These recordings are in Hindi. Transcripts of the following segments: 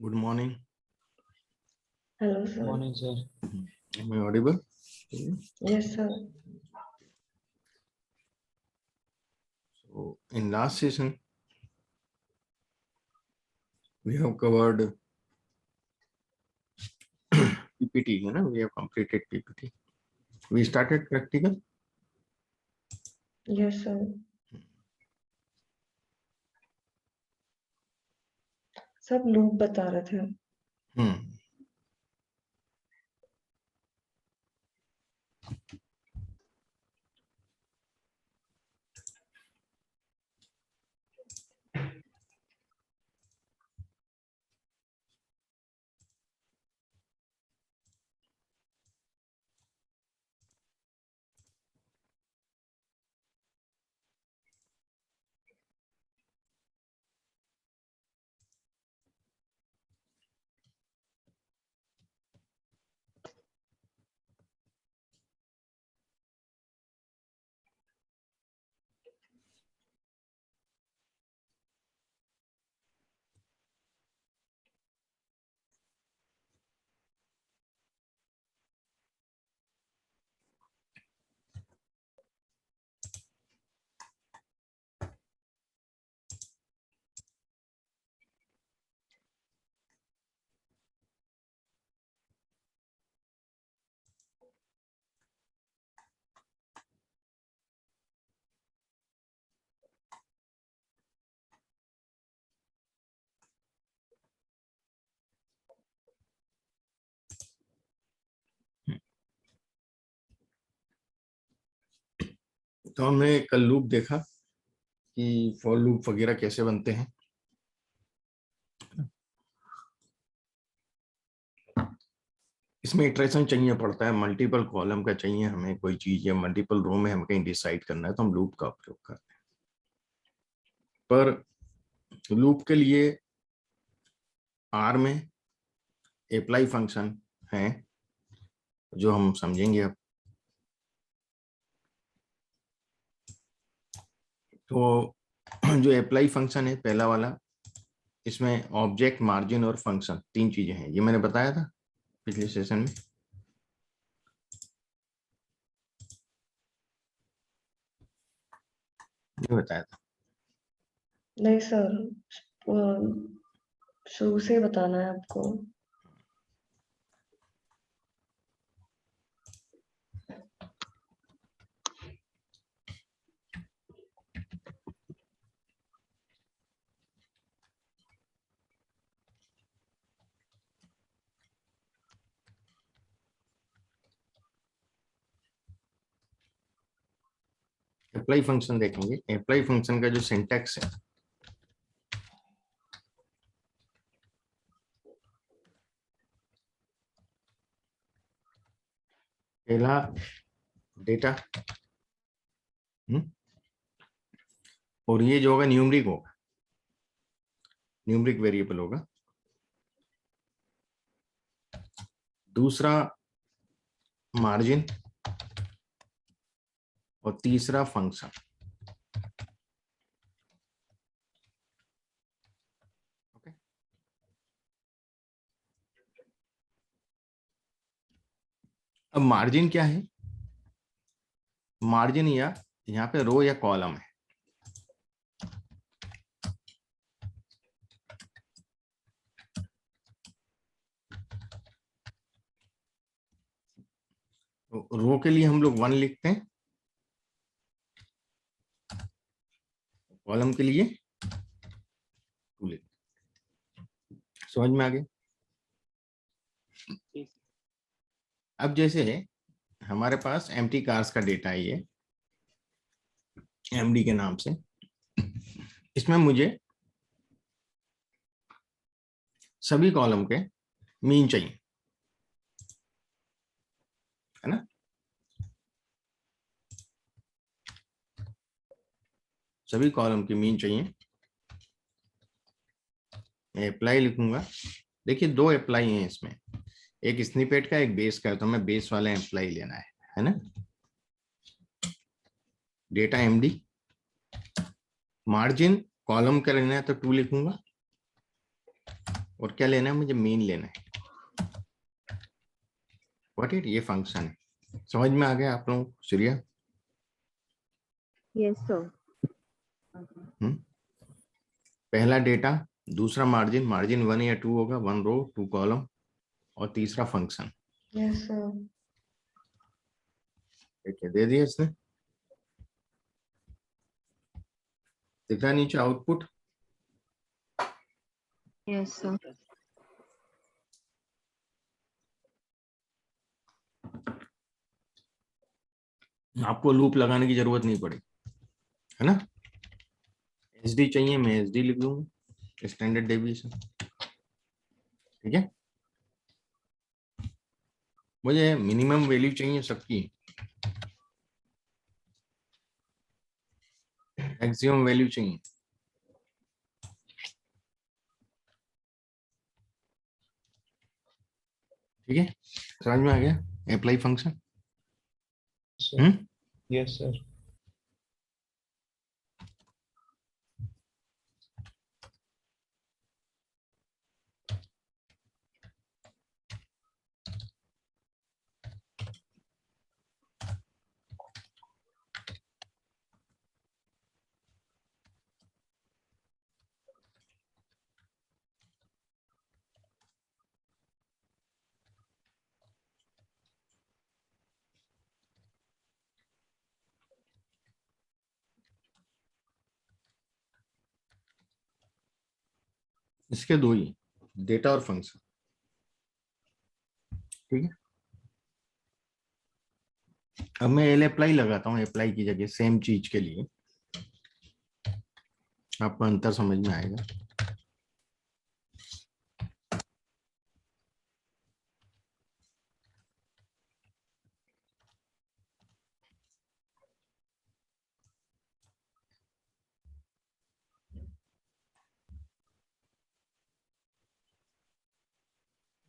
Good morning. Hello, sir. Morning, sir. Am I audible? Yes, sir. So, in last session, we have covered PPT. We have completed PPT. We started practical. Yes, sir. सब लूप बता रहे थे. तो हमने कल लूप देखा कि फॉर लूप वगैरह कैसे बनते हैं. इसमें इटरेशन चाहिए पड़ता है, मल्टीपल कॉलम का चाहिए हमें कोई चीज या मल्टीपल रो में हमें कहीं डिसाइड करना है तो हम लूप का उपयोग करते हैं. पर लूप के लिए आर में अप्लाई फंक्शन है जो हम समझेंगे अब. तो जो अप्लाई फंक्शन है पहला वाला, इसमें ऑब्जेक्ट, मार्जिन और फंक्शन तीन चीजें हैं. ये मैंने बताया था पिछले सेशन में. ये बताया था. नहीं सर, शुरू से बताना है आपको. अप्लाई फंक्शन देखेंगे. अप्लाई फंक्शन का जो सिंटैक्स है, पहला डेटा, और ये जो होगा न्यूमरिक होगा, न्यूमरिक वेरिएबल होगा. दूसरा मार्जिन और तीसरा फंक्शन. ओके. अब मार्जिन क्या है? मार्जिन या यहाँ पे रो या कॉलम है. तो रो के लिए हम लोग 1 लिखते हैं, कॉलम के लिए 2 लिखते हैं. समझ में आ गया? अब जैसे हमारे पास एम्प्टी कार्स का डेटा है, ये एमडी के नाम से. इसमें मुझे सभी कॉलम के मीन चाहिए, है ना. सभी कॉलम की मीन चाहिए. मैं अप्लाई लिखूंगा. देखिए दो अप्लाई हैं इसमें, एक स्निपेट का, एक बेस का. तो मैं बेस वाला अप्लाई लेना है ना. डेटा एमडी, मार्जिन कॉलम का लेना है तो 2 लिखूंगा, और क्या लेना है मुझे, मीन लेना है। व्हाट इट, ये फंक्शन है। समझ में आ गया आप लोगों को? सूर्या? Yes, sir. पहला डेटा, दूसरा मार्जिन, मार्जिन 1 या 2 होगा, 1 रो 2 कॉलम, और तीसरा फंक्शन। Yes sir. ठीक है, दे दिया इसने। दिख रहा है नीचे आउटपुट? Yes, sir. आपको लूप लगाने की जरूरत नहीं पड़ी, है ना। एसडी चाहिए, मैं एसडी लिख दूंगा, स्टैंडर्ड डेविएशन। ठीक है, मुझे मिनिमम वैल्यू चाहिए सबकी, मैक्सिमम वैल्यू चाहिए। ठीक है, समझ में आ गया अप्लाई फंक्शन? Yes sir. इसके दो ही, डेटा और फंक्शन। ठीक है, अब मैं एल अप्लाई लगाता हूँ अप्लाई की जगह, सेम चीज के लिए आपको अंतर समझ में आएगा।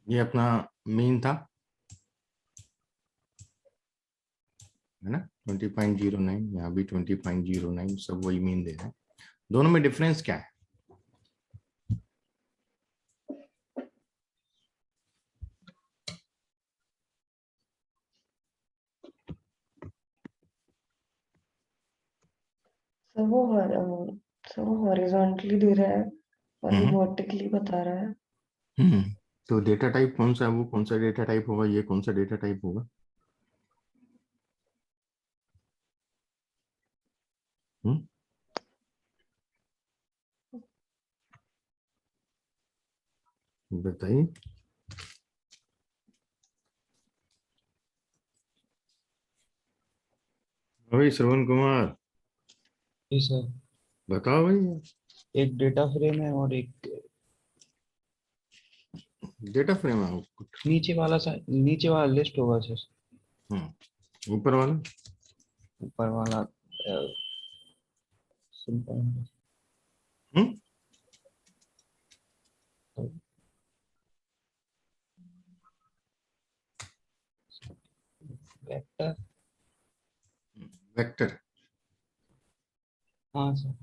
ये अपना मीन था, है ना, 20.09, यहाँ भी 20.09, सब वही मीन दे रहे हैं। दोनों में डिफरेंस क्या है? सर वो हॉरिजॉन्टली दे रहा है और ये हम्म वर्टिकली बता रहा है। हम्म, तो डेटा टाइप कौन सा है, वो कौन सा डेटा टाइप होगा, ये कौन सा डेटा टाइप होगा? हम्म, बताइए। भाई श्रवण कुमार, जी सर। बताओ भाई। एक डेटा फ्रेम है और एक डेटा फ्रेम है आउटपुट। नीचे वाला लिस्ट होगा सर। ऊपर वाला ऊपर वाला सिंपल हम्म, वेक्टर। वेक्टर। हाँ सर।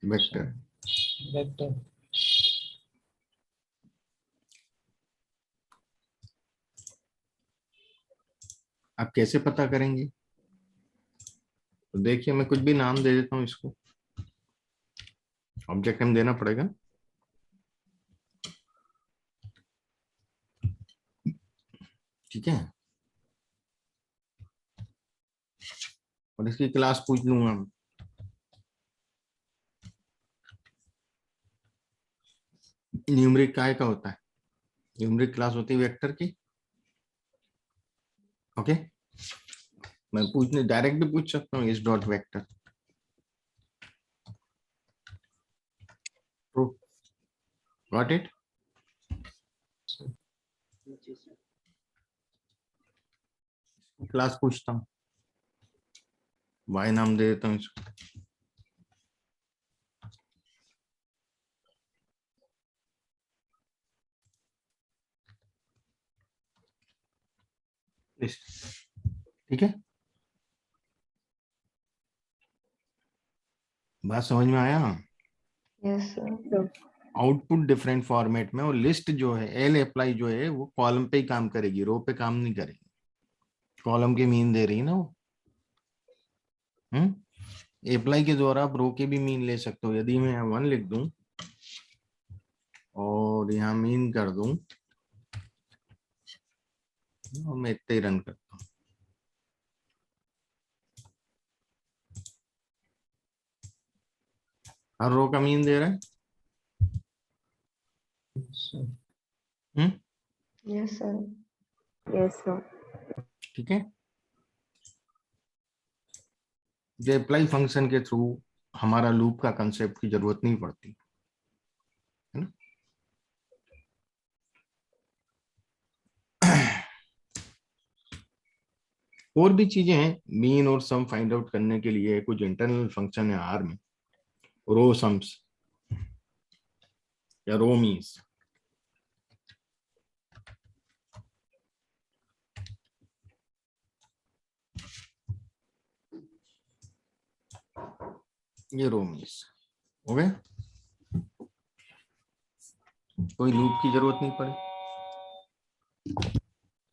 वेक्टर। वेक्टर। आप कैसे पता करेंगे? तो देखिए, मैं कुछ भी नाम दे देता हूँ इसको, ऑब्जेक्ट नेम देना पड़ेगा। ठीक है, और इसकी क्लास पूछ लूंगा। न्यूमरिक काय का होता है? न्यूमरिक क्लास होती है वेक्टर की। ओके, मैं पूछने डायरेक्ट भी पूछ सकता हूँ, इस dot vector. True, got it. Class पूछता हूँ, वाई नाम दे देता हूँ इसको। ठीक है, बात समझ में आया? Yes sir. So, output different format में, और लिस्ट जो है एल अप्लाई जो है वो कॉलम पे ही काम करेगी, रो पे काम नहीं करेगी। कॉलम के मीन दे रही है ना वो। अप्लाई के द्वारा आप रो के भी मीन ले सकते हो। यदि मैं 1 लिख दूं और यहाँ मीन कर दूं और मैं इतने ही रन करता हूँ, हर रो का मीन दे रहा है। sir. हम्म Yes, sir. Yes, sir. ठीक है। जो अप्लाई फंक्शन के थ्रू हमारा लूप का कंसेप्ट की जरूरत नहीं पड़ती है ना। और भी चीजें हैं मीन और सम फाइंड आउट करने के लिए। कुछ इंटरनल फंक्शन है आर में, रो सम्स या रो मीन्स। ये रो मीन्स हो गए, कोई लूप की जरूरत नहीं पड़ी,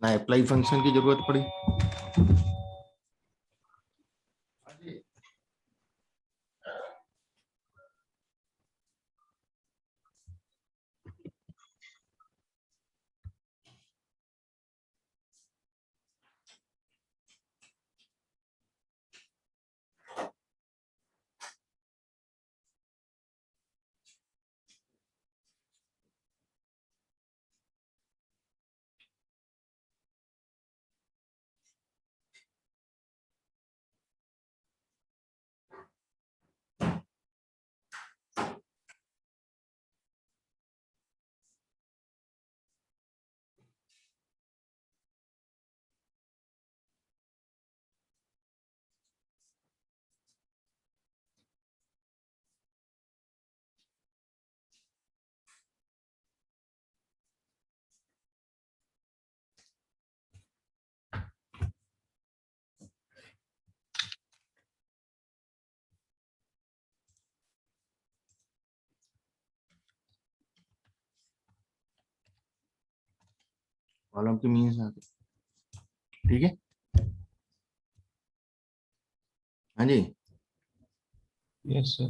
ना अप्लाई फंक्शन की जरूरत पड़ी। कॉलम की मीन्स आती, ठीक है। हाँ जी, Yes, sir.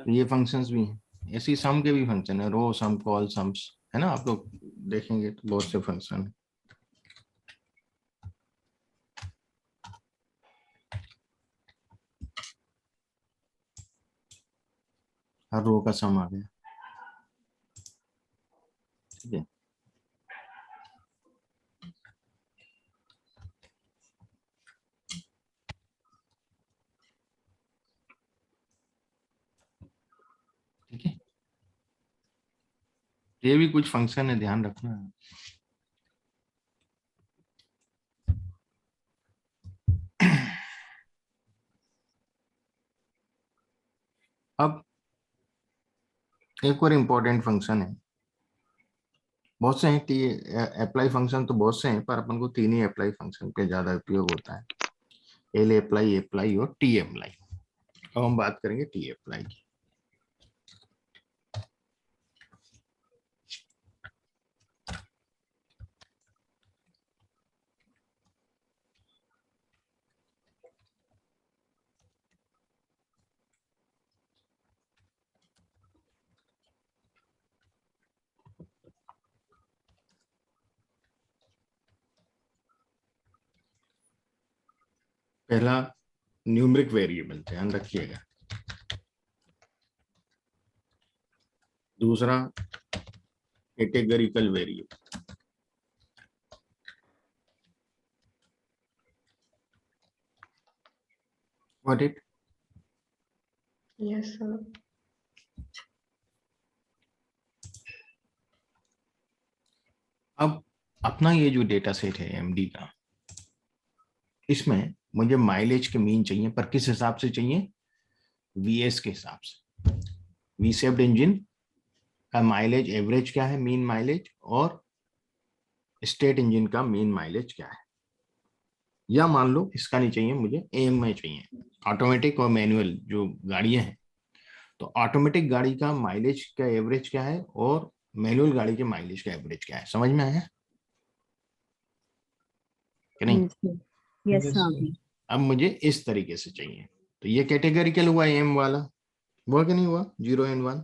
ये फंक्शंस भी हैं। ऐसी सम के भी फंक्शन है, रो सम, कॉल सम्स, है ना। आप लोग देखेंगे तो बहुत से फंक्शन है। हर रो का सम आ गया, ठीक है। ठीक है, ये भी कुछ फंक्शन है, ध्यान रखना है। अब एक और इम्पोर्टेंट फंक्शन है, बहुत से हैं टी अप्लाई फंक्शन तो बहुत से हैं, पर अपन को तीन ही अप्लाई फंक्शन पे ज्यादा उपयोग होता है, एल अप्लाई, अप्लाई और टी अप्लाई। अब हम बात करेंगे टी अप्लाई की। पहला न्यूमरिक वेरिएबल, ध्यान रखिएगा। दूसरा categorical variable, what it. Yes, sir. अब अपना ये जो डेटा सेट है एमडी का, इसमें मुझे माइलेज के मीन चाहिए, पर किस हिसाब से चाहिए, वीएस के हिसाब से। वी शेप्ड इंजन का माइलेज एवरेज क्या है, मीन माइलेज, और स्टेट इंजन का मीन माइलेज क्या है। या मान लो इसका नहीं चाहिए मुझे, एम में चाहिए, ऑटोमेटिक और मैनुअल जो गाड़ियां हैं तो ऑटोमेटिक गाड़ी का माइलेज का एवरेज क्या है और मैनुअल गाड़ी के माइलेज का एवरेज क्या है, समझ में आया कि नहीं? Yes, यस हाँ sir. भी। अब मुझे इस तरीके से चाहिए, तो ये कैटेगरिकल हुआ एम वाला, हुआ कि नहीं हुआ? 0 and 1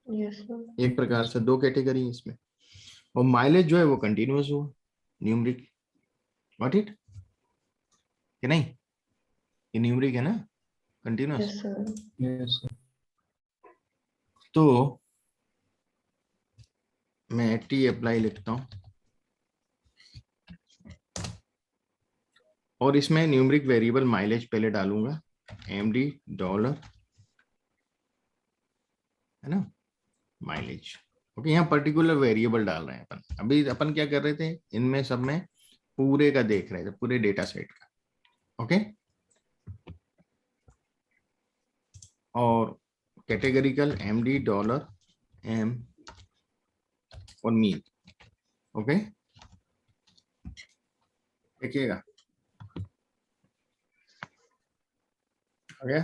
Yes, sir. एक प्रकार से दो कैटेगरी इसमें, और माइलेज जो है वो कंटिन्यूअस हुआ, न्यूमरिक, गॉट इट कि नहीं? ये न्यूमरिक है ना, continuous. Yes, sir. Yes, sir. तो मैं टी अप्लाई लिखता हूं और इसमें न्यूमरिक वेरिएबल माइलेज पहले डालूंगा, एमडी डॉलर, है ना, माइलेज। ओके, यहाँ पर्टिकुलर वेरिएबल डाल रहे हैं अपन। अभी अपन क्या कर रहे थे, इनमें सब में पूरे का देख रहे थे, पूरे डेटा सेट का। ओके, और कैटेगरिकल एमडी डॉलर एम और मीन। ओके, देखिएगा ओके।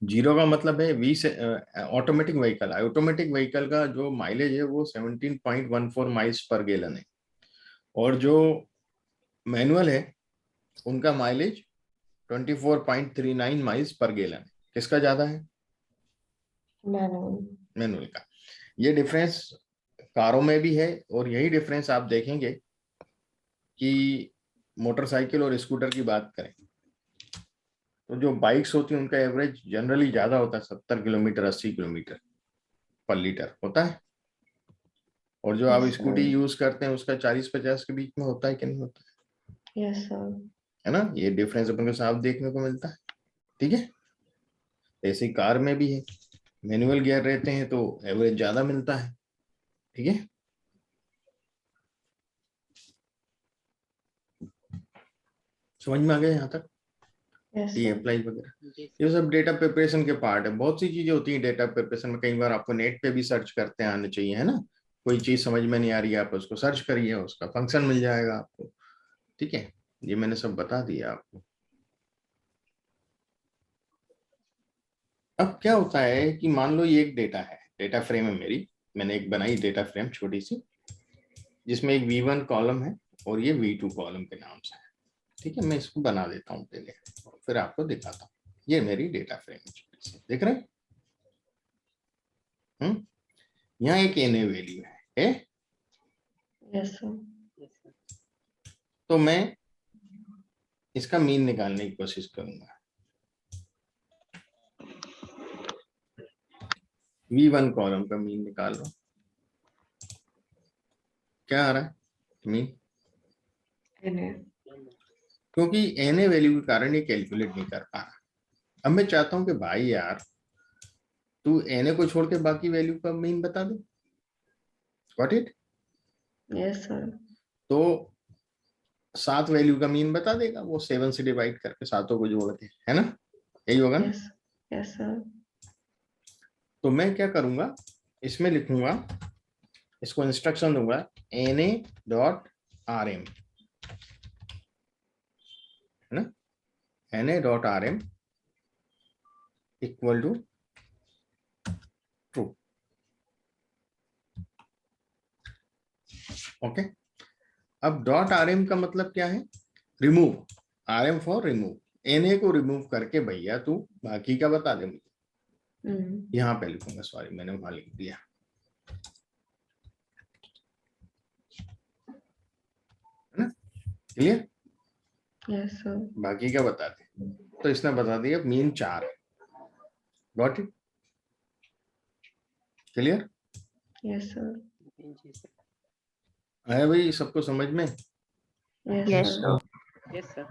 जीरो का मतलब है वी से ऑटोमेटिक व्हीकल, ऑटोमेटिक व्हीकल का जो माइलेज है वो 17.14 माइल्स पर गैलन है, और जो मैनुअल है उनका माइलेज 24.39 माइल्स पर गैलन है। किसका ज्यादा है? Manual. मैनुअल का। ये डिफरेंस कारों में भी है, और यही डिफरेंस आप देखेंगे कि मोटरसाइकिल और स्कूटर की बात करें तो जो बाइक्स होती हैं उनका एवरेज जनरली ज्यादा होता है, 70 किलोमीटर 80 किलोमीटर पर लीटर होता है, और जो आप Yes, स्कूटी sir. यूज करते हैं उसका 40-50 के बीच में होता है कि नहीं होता Yes, sir. है ना? ये डिफरेंस अपन को साफ देखने को मिलता है। ठीक है, ऐसे ही कार में भी है, मैनुअल गियर रहते हैं तो एवरेज ज्यादा मिलता है। ठीक है, समझ में आ गया यहाँ तक? Yes, ये sir. अप्लाई वगैरह ये सब डेटा प्रिपरेशन के पार्ट है। बहुत सी चीजें होती हैं डेटा प्रिपरेशन में, कई बार आपको नेट पे भी सर्च करते आने चाहिए, है ना? कोई चीज समझ में नहीं आ रही है, आप उसको सर्च करिए, उसका फंक्शन मिल जाएगा आपको। ठीक है, ये मैंने सब बता दिया आपको। अब क्या होता है कि मान लो ये एक डेटा है, डेटा फ्रेम है मेरी, मैंने एक बनाई डेटा फ्रेम छोटी सी, जिसमें एक V1 कॉलम है और ये V2 कॉलम के नाम से है। ठीक है, मैं इसको बना देता हूँ पहले, फिर आपको दिखाता हूँ। ये मेरी डेटा फ्रेम है छोटी सी, देख रहे हैं? यहाँ एक एन वैल्यू है, Yes, sir. तो मैं इसका मीन निकालने की कोशिश करूंगा। V1 कॉलम का मीन निकाल लो, क्या आ रहा है मीन? NA. क्योंकि एन वैल्यू के कारण ये कैलकुलेट नहीं कर पा रहा। अब मैं चाहता हूं कि भाई यार तू एन को छोड़ के बाकी वैल्यू का मीन बता दे, गॉट इट? Yes, sir. तो 7 वैल्यू का मीन बता देगा वो, 7 से डिवाइड करके, सातों को जोड़ के, है ना? यही होगा ना? Yes. Yes, sir. तो मैं क्या करूंगा, इसमें लिखूंगा, इसको इंस्ट्रक्शन दूंगा na.rm, है ना? na.rm equal to true. Okay, अब डॉट आरएम का मतलब क्या है? Remove, RM for remove, NA को रिमूव करके भैया तू बाकी का बता दे मुझे। यहाँ पे लिखूंगा, सॉरी मैंने वहां लिख दिया, है ना? क्लियर? Yes, sir. बाकी का बता दे, तो इसने बता दिया मीन 4 है, got it? Clear Yes, sir. है भाई सबको समझ में? Yes, yes sir. Yes sir.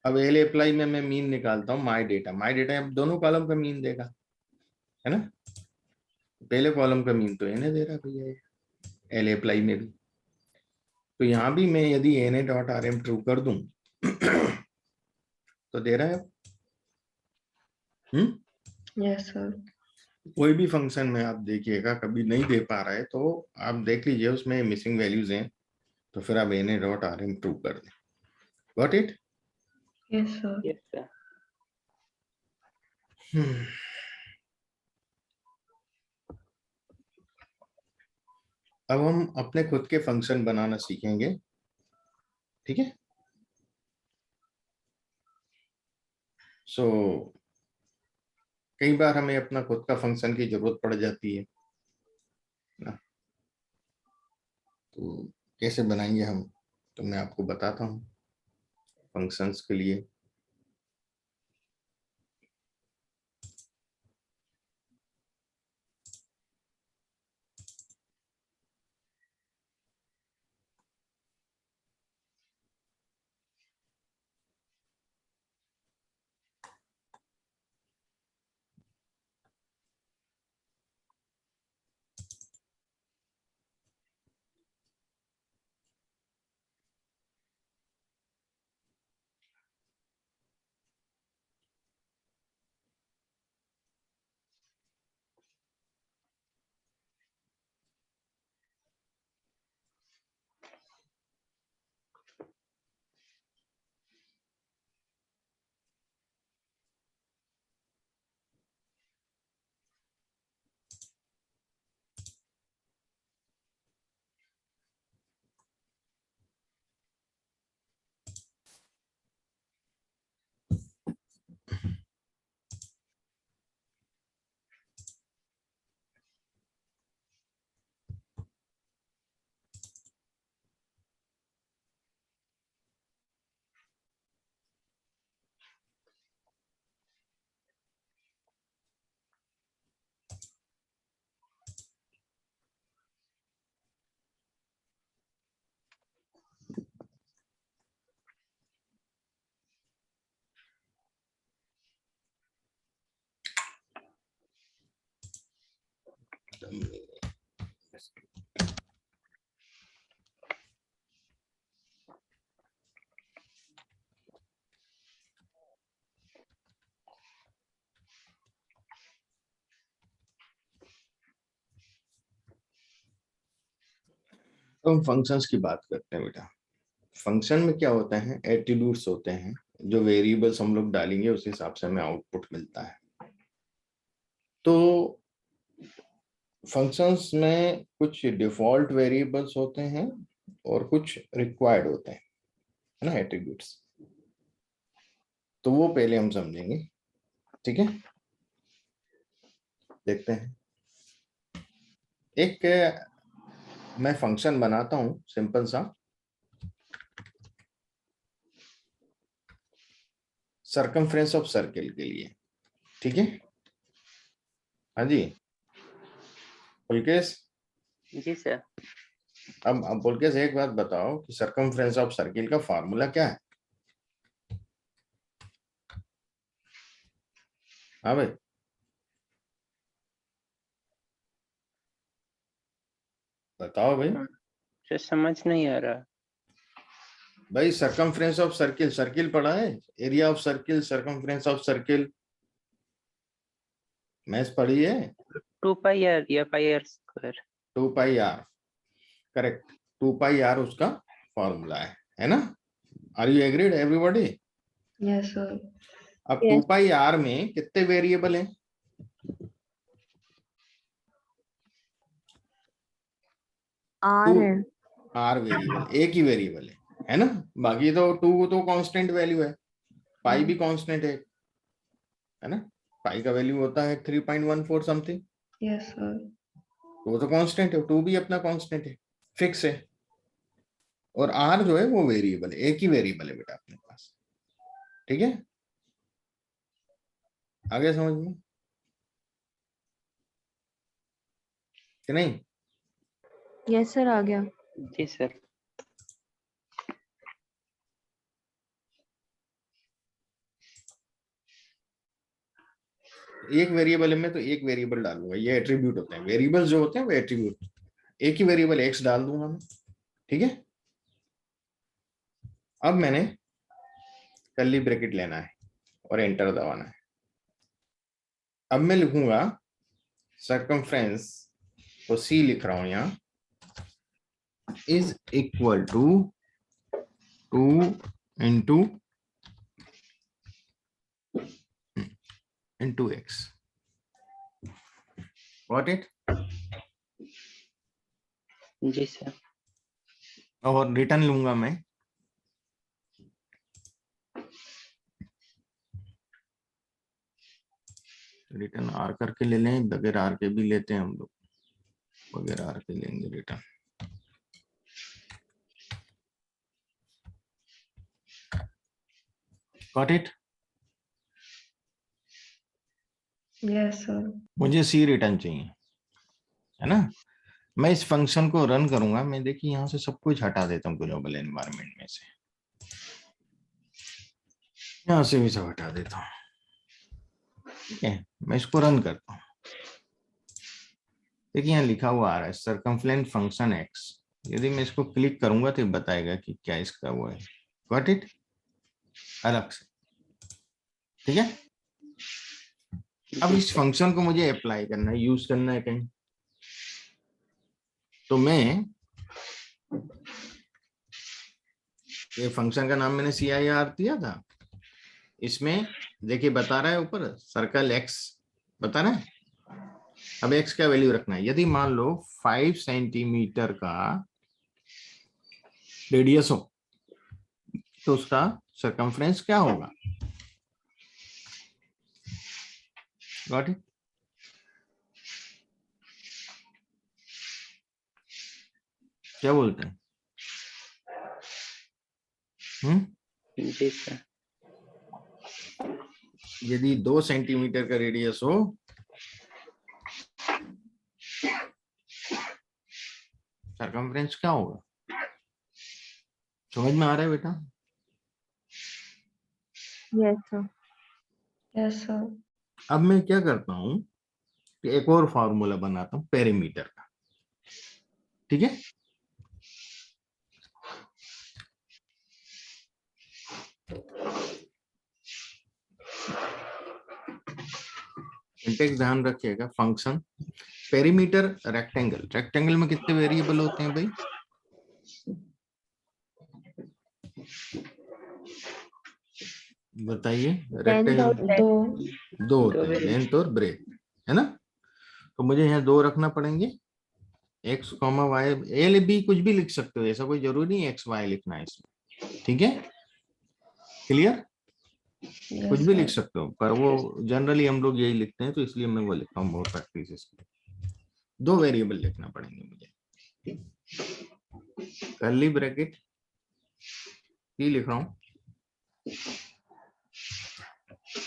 अब एल अप्लाई में मैं मीन निकालता हूँ, माई डेटा, माई डेटा अब दोनों कॉलम का मीन देगा, है ना? पहले कॉलम का मीन तो एनए दे रहा है भैया, एल अप्लाई में भी। तो यहाँ भी मैं यदि na.rm ट्रू कर दूं तो दे रहा है। Yes, sir. कोई भी फंक्शन में आप देखिएगा कभी नहीं दे पा रहा है तो आप देख लीजिए उसमें मिसिंग वैल्यूज हैं, तो फिर आप na.rm ट्रू कर दें, got it? Yes, sir. Yes sir. अब हम अपने खुद के फंक्शन बनाना सीखेंगे, ठीक है। सो कई बार हमें अपना खुद का फंक्शन की जरूरत पड़ जाती है ना, तो कैसे बनाएंगे हम, तो मैं आपको बताता हूँ फंक्शंस के लिए। तो हम फंक्शंस की बात करते हैं बेटा। फंक्शन में क्या होता है, एट्रीब्यूट्स होते हैं, जो वेरिएबल्स हम लोग डालेंगे उस हिसाब से हमें आउटपुट मिलता है। तो फंक्शंस में कुछ डिफॉल्ट वेरिएबल्स होते हैं और कुछ रिक्वायर्ड होते हैं, है ना, एट्रीब्यूट्स। तो वो पहले हम समझेंगे, ठीक है। देखते हैं, एक मैं फंक्शन बनाता हूं सिंपल सा, सरकमफ्रेंस ऑफ सर्किल के लिए, ठीक है। हाँ जी पुलकेश। जी सर। अब पुलकेश एक बात बताओ कि सरकमफ्रेंस ऑफ सर्किल का फार्मूला क्या है। हाँ भाई बताओ भाई। सर समझ नहीं आ रहा। भाई सरकमफ्रेंस ऑफ सर्किल, सर्किल पढ़ा है, area of circle, circumference of circle, maths पढ़ी है। 2 पाई आर या pi r square. 2 pi r, correct. 2 pi r उसका फॉर्मूला है ना। Are you agreed everybody? Yes, sir. अब 2 पाई आर में कितने वेरिएबल हैं? आर है। आर वेरिएबल, एक ही वेरिएबल है ना। बाकी तो 2 तो कांस्टेंट वैल्यू है, पाई भी कांस्टेंट है ना। पाई का वैल्यू होता है 3.14 समथिंग, Yes, sir. वो तो कांस्टेंट है, 2 भी अपना कांस्टेंट है, फिक्स है। और आर जो है वो वेरिएबल है, एक ही वेरिएबल है बेटा अपने पास, ठीक है। आगे समझ में कि नहीं? यस सर, आ गया। जी सर। एक वेरिएबल में तो एक वेरिएबल डालूंगा, ये एट्रीब्यूट होते हैं, वेरिएबल्स जो होते हैं वो एट्रीब्यूट। एक ही वेरिएबल एक्स डाल दूंगा मैं, ठीक है। अब मैंने कर्ली ब्रैकेट लेना है और एंटर दबाना है। अब मैं लिखूंगा सरकमफ्रेंस, तो सी लिख रहा हूं यहां, is equal to 2 into into x. Got it? जी सर। और रिटर्न लूंगा मैं रिटर्न आर करके ले लें, बगैर आर के भी लेते हैं हम लोग, बगैर आर के लेंगे return. Got it? Yes, sir. मुझे सी रिटर्न चाहिए, है ना। मैं इस फंक्शन को रन करूंगा, मैं देखिए यहाँ से सब कुछ हटा देता हूँ ग्लोबल एनवायरनमेंट में से, यहाँ से भी सब हटा देता हूँ। ठीक है, मैं इसको रन करता हूँ। देखिए यहाँ लिखा हुआ आ रहा है सर्कमफ्लेंट फंक्शन एक्स। यदि मैं इसको क्लिक करूंगा तो ये बताएगा कि क्या इसका वो है। Got it? अलग से, ठीक है। अब इस फंक्शन को मुझे अप्लाई करना है, यूज करना है कहीं, तो मैं ये फंक्शन का नाम मैंने CIR दिया था, इसमें देखिए बता रहा है ऊपर सर्कल एक्स बता रहा है। अब एक्स का वैल्यू रखना है। यदि मान लो 5 सेंटीमीटर का रेडियस हो तो उसका सरकमफ्रेंस क्या होगा? Got it? क्या बोलते हैं? जी सर। यदि 2 सेंटीमीटर का रेडियस हो सरकमफ्रेंस क्या होगा? समझ में आ रहा है बेटा? Yes, sir. Yes, sir. अब मैं क्या करता हूं कि एक और फॉर्मूला बनाता हूं पेरीमीटर का, ठीक है। सिंटेक्स ध्यान रखिएगा। फंक्शन पेरीमीटर रेक्टेंगल, रेक्टेंगल में कितने वेरिएबल होते हैं भाई? बताइए। रेक्टेंगल दो होते हैं, लेंथ और ब्रेथ, है ना। तो मुझे यहाँ 2 रखना पड़ेंगे, x comma y. A B कुछ भी लिख सकते हो, ऐसा कोई जरूरी नहीं एक्स वाई लिखना है इसमें, ठीक है। क्लियर? कुछ Yes, भी sir. लिख सकते हो, पर वो जनरली हम लोग यही लिखते हैं, तो इसलिए मैं वो लिखता हूँ बहुत प्रैक्टिस। 2 वेरिएबल लिखना पड़ेंगे मुझे। कर्ली ब्रैकेट ही लिख रहा हूँ,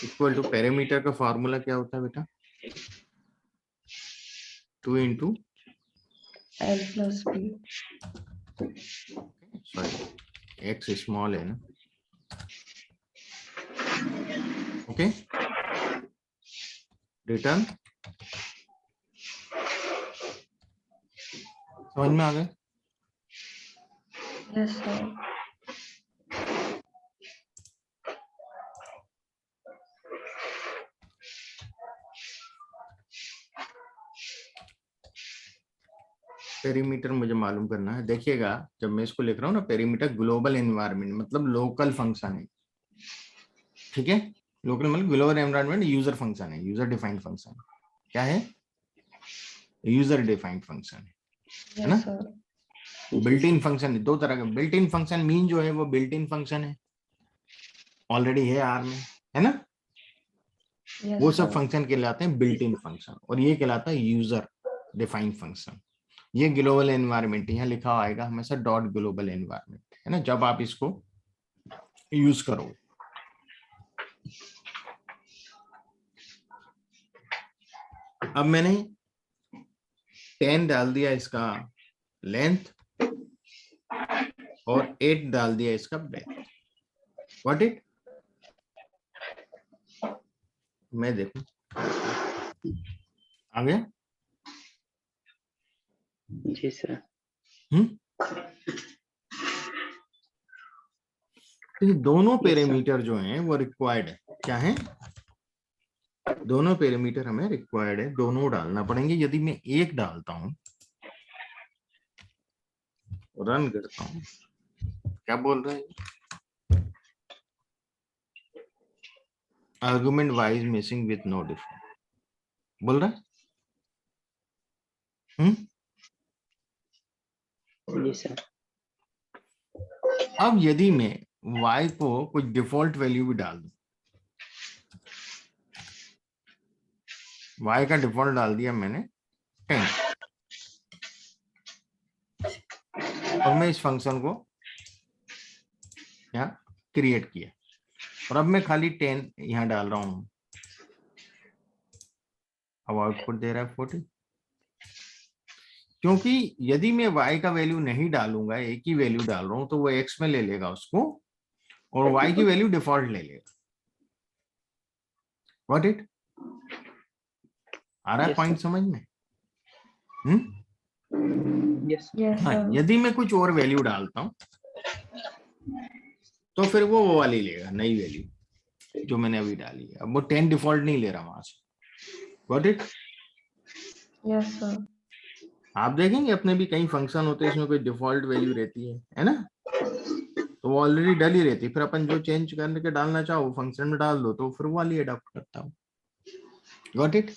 इक्वल टू पेरीमीटर का फॉर्मूला क्या होता है बेटा? 2 into L plus B. Sorry x small है ना, ओके। रिटर्न समझ में आ गए? Yes, sir. पेरीमीटर मुझे मालूम करना है। देखिएगा जब मैं इसको लिख रहा हूँ ना, पेरीमीटर ग्लोबल एनवायरनमेंट मतलब लोकल फंक्शन है, ठीक है। लोकल मतलब ग्लोबल एनवायरनमेंट यूजर फंक्शन है, यूजर डिफाइंड फंक्शन। क्या है? यूजर डिफाइंड फंक्शन है ना। Yes, sir. Built in function 2 तरह का। बिल्ट इन फंक्शन मीन जो है वो बिल्ट इन फंक्शन है, ऑलरेडी है आर में, है ना। Yes, वो सब sir. फंक्शन कहलाते हैं बिल्ट इन फंक्शन, और ये कहलाता है यूजर डिफाइंड फंक्शन। ये ग्लोबल एनवायरनमेंट यहाँ लिखा आएगा हमेशा डॉट ग्लोबल एनवायरनमेंट, है ना, जब आप इसको यूज करो। अब मैंने 10 डाल दिया इसका लेंथ और 8 डाल दिया इसका ब्रेथ। What it? मैं देखूं आ गया? जी सर। तो ये दोनों Yes, sir. पैरामीटर जो हैं वो रिक्वायर्ड है। क्या है? दोनों पैरामीटर हमें रिक्वायर्ड है, दोनों डालना पड़ेंगे। यदि मैं एक डालता हूं, रन करता हूं, क्या बोल रहे हैं? Argument y is missing with no default बोल रहा है। जी सर। अब यदि मैं y को कुछ डिफॉल्ट वैल्यू भी डाल दूं, y का डिफॉल्ट डाल दिया मैंने 10 और मैं इस फंक्शन को यहाँ क्रिएट किया और अब मैं खाली 10 यहाँ डाल रहा हूं, अब आउटपुट दे रहा है 40। क्योंकि यदि मैं y का वैल्यू नहीं डालूंगा, एक ही वैल्यू डाल रहा हूं, तो वो x में ले लेगा उसको और y की वैल्यू डिफॉल्ट ले लेगा। Got it? आ रहा है Yes, पॉइंट sir. समझ में? यस Yes, हाँ, sir. यदि मैं कुछ और वैल्यू डालता हूं तो फिर वो वाली लेगा, नई वैल्यू जो मैंने अभी डाली है। अब वो 10 डिफॉल्ट नहीं ले रहा वहां से। Got it? Yes, sir. आप देखेंगे अपने भी कई फंक्शन होते हैं इसमें कोई डिफॉल्ट वैल्यू रहती है ना, तो वो ऑलरेडी डल ही रहती है, फिर अपन जो चेंज करने के डालना चाहो फंक्शन में डाल दो तो फिर वो वाली अडॉप्ट करता हूँ। Got it?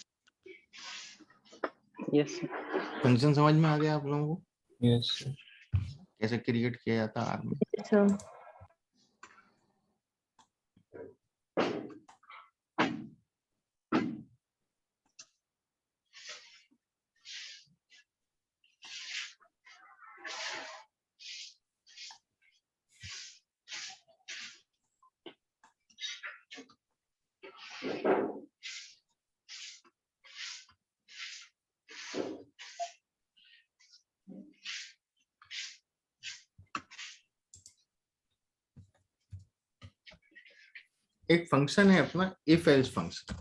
यस फंक्शन समझ में आ गया आप लोगों को Yes, sir. कैसे क्रिएट किया जाता है आर में? सर एक फंक्शन है अपना इफ एल्स फंक्शन।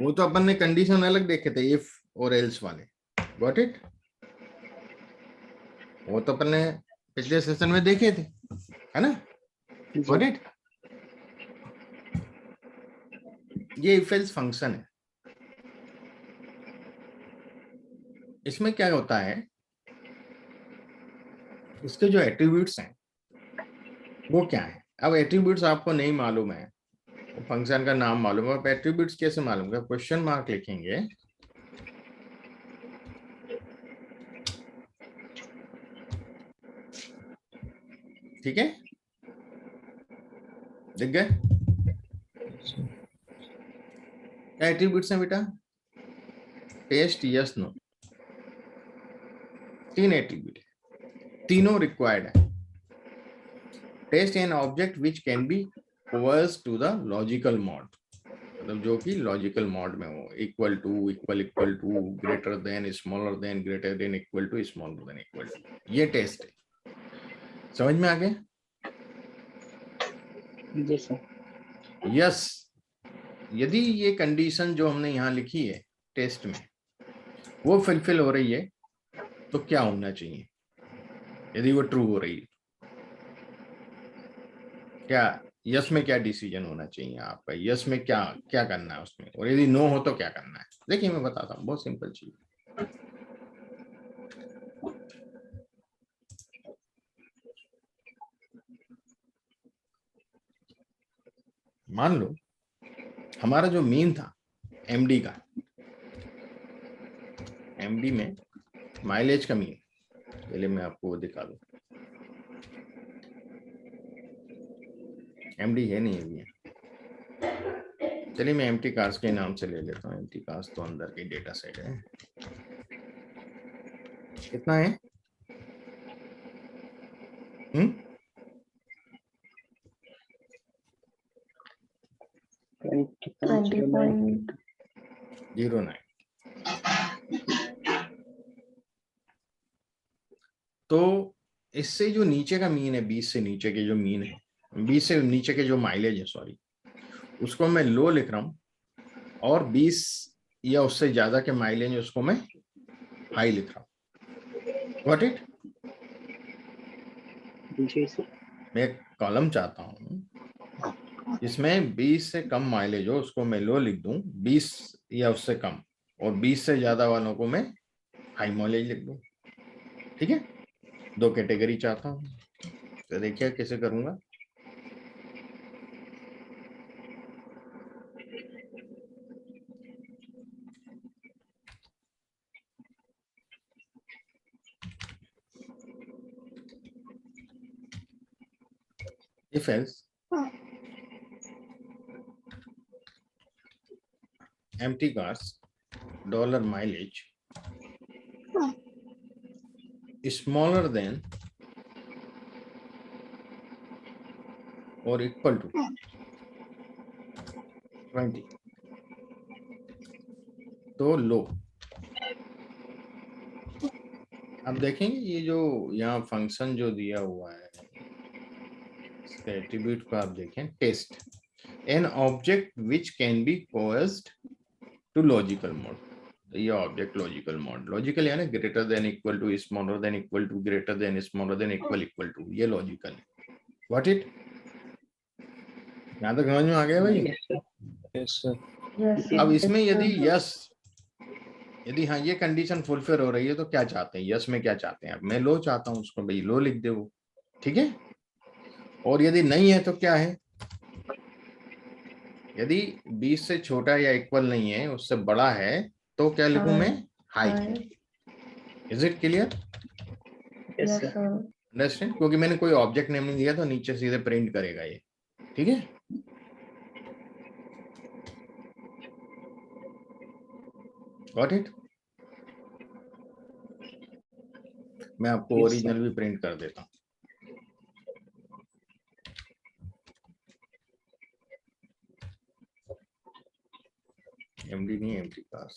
वो तो अपन ने कंडीशन अलग देखे थे, इफ और एल्स वाले। Got it? वो तो अपन ने पिछले सेशन में देखे थे, है ना? Got it? ये इफ एल्स फंक्शन है। इसमें क्या होता है, इसके जो एट्रीब्यूट्स हैं वो क्या है? अब एट्रीब्यूट्स आपको नहीं मालूम है, फंक्शन का नाम मालूम है, आप एट्रीब्यूट्स कैसे मालूम है? क्वेश्चन मार्क लिखेंगे, ठीक है? दिख गए Yes, sir. क्या एट्रीब्यूट्स हैं बेटा? टेस्ट, यस, नो, 3 एट्रीब्यूट, तीनों रिक्वायर्ड है। Test an object which can be converse to the logical mode, मतलब जो कि लॉजिकल मॉड में हो, equal to, equal to, greater than, smaller than, greater than, equal to, smaller than, equal to. ये टेस्ट है। समझ में आ गया? जी सर। यस, यदि ये कंडीशन जो हमने यहाँ लिखी है टेस्ट में वो फुलफिल हो रही है तो क्या होना चाहिए? यदि वो ट्रू हो रही है, क्या यस में क्या डिसीजन होना चाहिए आपका? यस में क्या क्या करना है उसमें, और यदि नो हो तो क्या करना है? देखिए मैं बताता हूँ, बहुत सिंपल चीज। मान लो हमारा जो मीन था एमडी का, एमडी में माइलेज का मीन, पहले मैं आपको वो दिखा दूं। एमडी है नहीं अभी, चलिए मैं एमटी कार्स के नाम से ले लेता हूँ। एमटी कार्स तो अंदर की डेटा सेट है। कितना है? 20.09। तो इससे जो नीचे का मीन है, 20 से नीचे के जो मीन है, 20 से नीचे के जो माइलेज है, सॉरी, उसको मैं लो लिख रहा हूं, और 20 या उससे ज्यादा के माइलेज उसको मैं हाई लिख रहा हूं। Got it? जी सर। मैं एक कॉलम चाहता हूं जिसमें 20 से कम माइलेज हो, उसको मैं लो लिख दूं, 20 या उससे कम, और 20 से ज्यादा वालों को मैं हाई माइलेज लिख दूं। ठीक है, 2 कैटेगरी चाहता हूँ, तो देखिए कैसे करूंगा। if else empty cars dollar mileage is smaller than or equal to 20 तो लो। अब देखेंगे ये जो यहाँ फंक्शन जो दिया हुआ है, इसके एट्रीब्यूट को आप देखें, test an object which can be coerced to logical mode. तो ये ऑब्जेक्ट लॉजिकल मोड, लॉजिकल यानी greater than equal to, smaller than equal to, greater than smaller than equal to, ये लॉजिकल है। व्हाट इट, यहाँ तक समझ में आ गया भाई? Yes, sir. Yes, sir. Yes, sir. अब इसमें Yes, यदि sir. यस, यदि हाँ ये कंडीशन फुलफिल हो रही है तो क्या चाहते हैं, यस में क्या चाहते हैं? अब मैं लो चाहता हूँ, उसको भाई लो लिख दे वो, ठीक है। और यदि नहीं है तो क्या है, यदि 20 से छोटा या इक्वल नहीं है, उससे बड़ा है, तो क्या लिखूं मैं? High. Hi. Is it clear? Yes, Yes, sir. sir. Understand? क्योंकि मैंने कोई ऑब्जेक्ट नेम नहीं दिया तो नीचे सीधे प्रिंट करेगा ये, ठीक है। Got it? मैं आपको Yes, ओरिजिनल भी प्रिंट कर देता हूँ। एमडी नहीं, एमडी पास।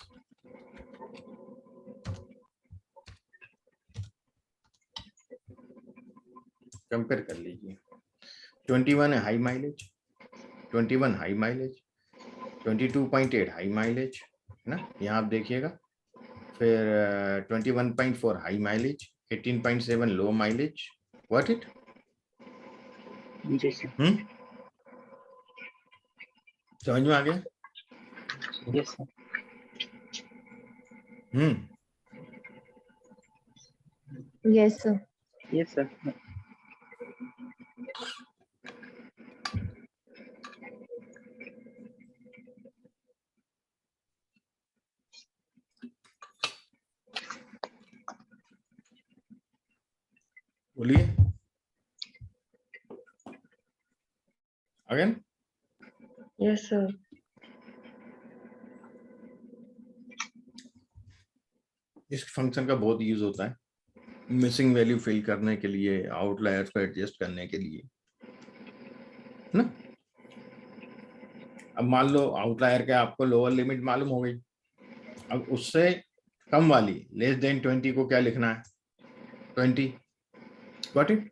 कंपेयर कर लीजिए। 21 है high mileage, 21 high mileage, 22.8 high mileage है ना, यहाँ आप देखिएगा। फिर 21.4 high mileage, 18.7 low mileage. What it? Yes, sir. समझ में आ गया? Yes, sir. Yes, sir. Yes, sir. बोलिए अगेन। Yes, sir. इस फंक्शन का बहुत यूज होता है मिसिंग वैल्यू फिल करने के लिए, आउटलायर्स को एडजस्ट करने के लिए ना। अब मान लो आउटलायर के आपको लोअर लिमिट मालूम हो गई, अब उससे कम वाली लेस देन 20 को क्या लिखना है? 20। Got it?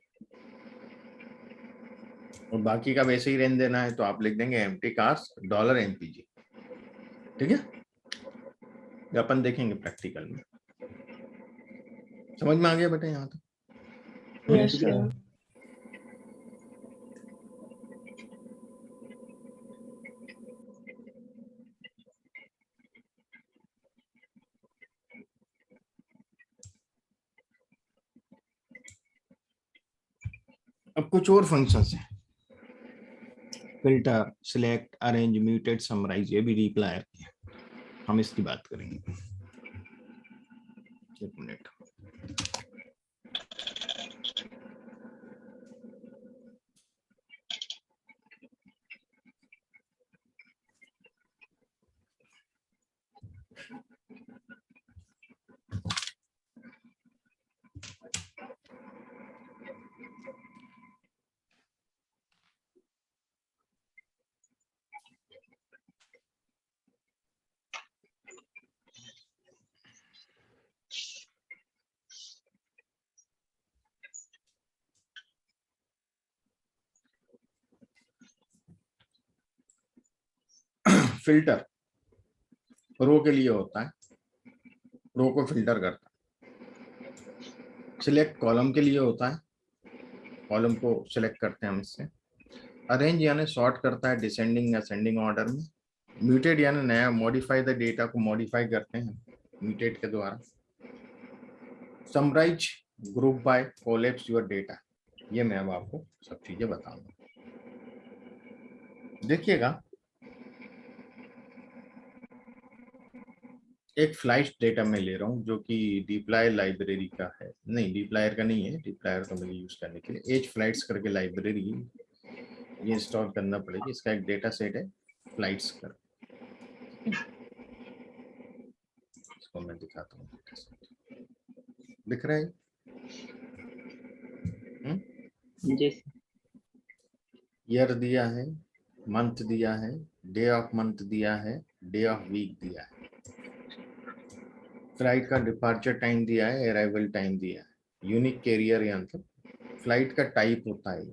और बाकी का वैसे ही रेंज देना है तो आप लिख देंगे एम्प्टी कार्स $MPG, ठीक है। ये अपन देखेंगे प्रैक्टिकल में। समझ में आ गया बेटा यहाँ तक? Yes, sir. अब कुछ और फंक्शंस हैं, filter, select, arrange, mutate, summarise, ये भी रिप्लायर है, हम इसकी बात करेंगे। एक मिनट। फिल्टर रो के लिए होता है, रो को फिल्टर करता है। सिलेक्ट कॉलम के लिए होता है, कॉलम को सिलेक्ट करते हैं हम इससे। अरेंज यानी सॉर्ट करता है डिसेंडिंग असेंडिंग ऑर्डर में। म्यूटेट यानी नया, मॉडिफाई द डेटा को मॉडिफाई करते हैं म्यूटेट के द्वारा। Summarise group by, collapse your data, ये मैं अब आपको सब चीजें बताऊंगा। देखिएगा, एक फ्लाइट डेटा मैं ले रहा हूँ जो कि डीप्लायर लाइब्रेरी का है, नहीं डीप्लायर का नहीं है, डीप्लायर तो मुझे यूज करने के लिए एज फ्लाइट्स करके लाइब्रेरी ये इंस्टॉल करना पड़ेगी। इसका एक डेटा सेट है फ्लाइट्स का, इसको मैं दिखाता हूँ। डेटा सेट दिख रहा है? जी सर। ईयर दिया है, मंथ दिया है, डे ऑफ मंथ दिया है, डे ऑफ वीक दिया है, फ्लाइट का डिपार्चर टाइम दिया है, अराइवल टाइम दिया है, यूनिक कैरियर या मतलब फ्लाइट का टाइप होता है।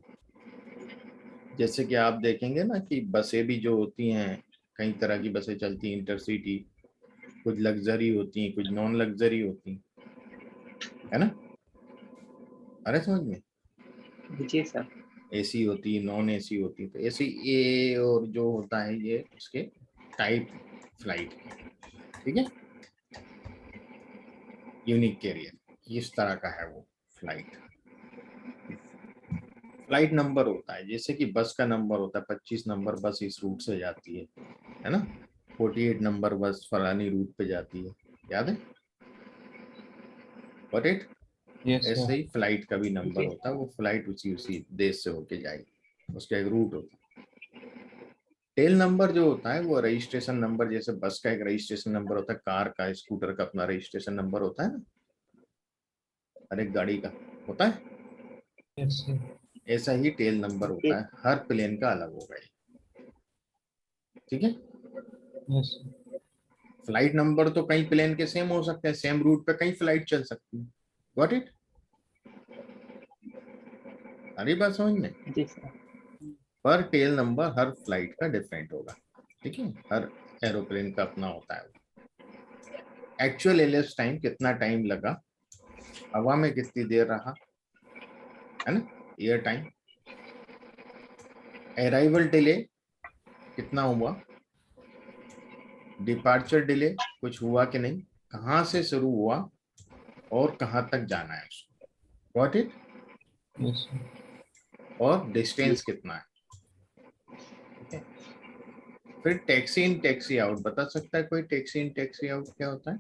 जैसे कि आप देखेंगे ना कि बसें भी जो होती हैं, कई तरह की बसें चलती हैं इंटरसिटी, कुछ लग्जरी होती हैं, कुछ नॉन लग्जरी होती हैं, है ना? अरे समझ में, जी सर। एसी होती है, नॉन एसी होती है। तो एसी ए और जो होता है ये उसके टाइप फ्लाइट, ठीक है। यूनिक कैरियर इस तरह का है वो फ्लाइट। फ्लाइट नंबर होता है, जैसे कि बस का नंबर होता है 25 नंबर बस इस रूट से जाती है ना, 48 नंबर बस फलानी रूट पे जाती है, याद है? Got it? Yes, ऐसे sir. ही फ्लाइट का भी नंबर जी। होता है, वो फ्लाइट उसी देश से होके जाएगी, उसका एक रूट होता है। टेल नंबर जो होता है वो रजिस्ट्रेशन नंबर, जैसे बस का एक रजिस्ट्रेशन नंबर होता है, कार का स्कूटर का अपना रजिस्ट्रेशन नंबर होता है ना, हर एक गाड़ी का होता है, Yes, sir. ऐसा ही टेल नंबर होता है, हर प्लेन का अलग होगा ये, ठीक है। Yes, sir. फ्लाइट नंबर तो कई प्लेन के सेम हो सकते हैं, सेम रूट पे कई फ्लाइट चल सकती है। Got it? अरे बात समझ में? जी सर। पर टेल नंबर हर फ्लाइट का डिफरेंट होगा, ठीक है, हर एरोप्लेन का अपना होता है। एक्चुअल एलएस टाइम, कितना टाइम लगा, हवा में कितनी देर रहा, है ना, एयर टाइम। अराइवल डिले कितना हुआ, डिपार्चर डिले कुछ हुआ कि नहीं, कहाँ से शुरू हुआ और कहाँ तक जाना है उसको, गॉट इट? Yes, sir. और डिस्टेंस कितना है, ठीक है। फिर टैक्सी इन टैक्सी आउट, बता सकता है कोई टैक्सी इन टैक्सी आउट क्या होता है?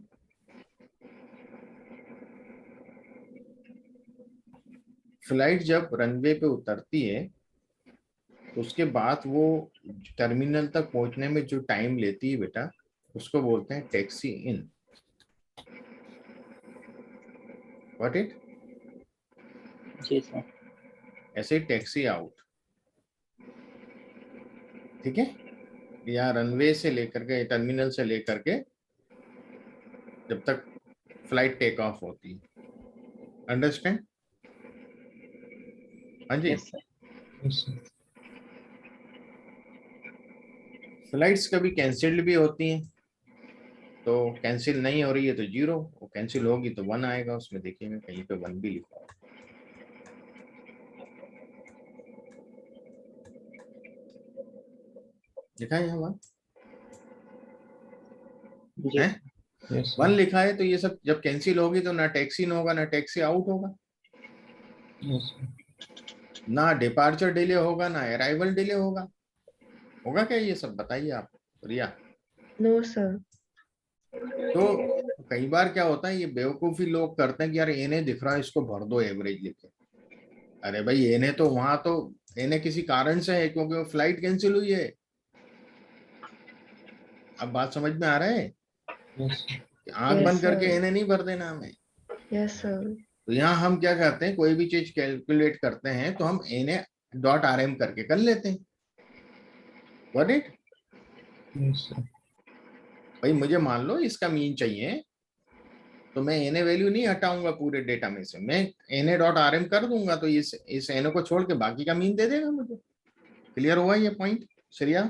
फ्लाइट जब रनवे पे उतरती है तो उसके बाद वो टर्मिनल तक पहुंचने में जो टाइम लेती है बेटा, उसको बोलते हैं टैक्सी इन, गॉट इट? जी सर। ऐसे ही टैक्सी आउट, ठीक है, या रनवे से लेकर के टर्मिनल से लेकर के जब तक फ्लाइट टेक ऑफ होती है, अंडरस्टैंड? हाँ जी। Yes sir. Yes, sir. Flights कभी कैंसिल्ड भी होती हैं, तो कैंसिल नहीं हो रही है तो 0, वो कैंसिल होगी तो 1 आएगा उसमें, देखिएगा कहीं पे 1 भी लिखा होगा। लिखा है यहाँ 1 जी है, सर। Yes, 1 sir. लिखा है, तो ये सब जब कैंसिल होगी तो ना टैक्सी इन होगा, ना टैक्सी आउट होगा, Yes, sir. ना डिपार्चर डिले होगा, ना अराइवल डिले होगा, होगा क्या ये सब, बताइए आप रिया। No, sir. तो कई बार क्या होता है, ये बेवकूफी लोग करते हैं कि यार एने दिख रहा है इसको भर दो एवरेज लिखे। अरे भाई एने तो वहां तो एने किसी कारण से है, क्योंकि वो फ्लाइट कैंसिल हुई है। अब बात समझ में आ रहा है? Yes, sir. आंख Yes, बंद करके sir. एने नहीं भर देना हमें। Yes, sir. तो यहाँ हम क्या करते हैं, कोई भी चीज कैलकुलेट करते हैं तो हम एने डॉट आर एम करके कर लेते हैं, गॉट इट? Yes, sir. भाई मुझे मान लो इसका मीन चाहिए, तो मैं एनए वैल्यू नहीं हटाऊंगा पूरे डेटा में से, मैं एनए डॉट आर एम कर दूंगा, तो इस एनए को छोड़ के बाकी का मीन दे देगा मुझे। क्लियर हुआ ये point Shreya?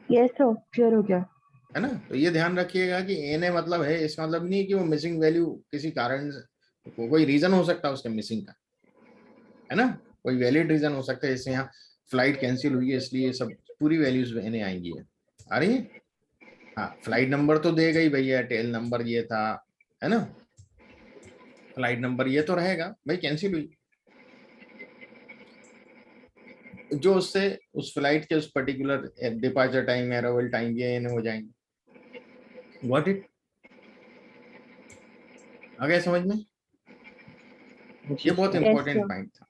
Yes, sir. Clear हो गया. है ना? तो ये ध्यान रखिएगा कि एनए मतलब है, इसका मतलब नहीं कि वो मिसिंग वैल्यू किसी कारण से, कोई रीजन हो सकता है उसके मिसिंग का, है ना, कोई वैलिड रीजन हो सकता है, जैसे यहाँ फ्लाइट कैंसिल हुई है इसलिए ये सब पूरी वैल्यूज एनए आएंगी है, आ रही है? हाँ फ्लाइट नंबर तो देगा ही भैया, टेल नंबर ये था, है ना, फ्लाइट नंबर ये तो रहेगा भाई, कैंसिल हुई, जो उससे उस फ्लाइट के उस particular departure time, arrival time ये हो जाएंगे। व्हाट इट आ गया समझ में? जी ये बहुत सर। Important sir. पॉइंट था।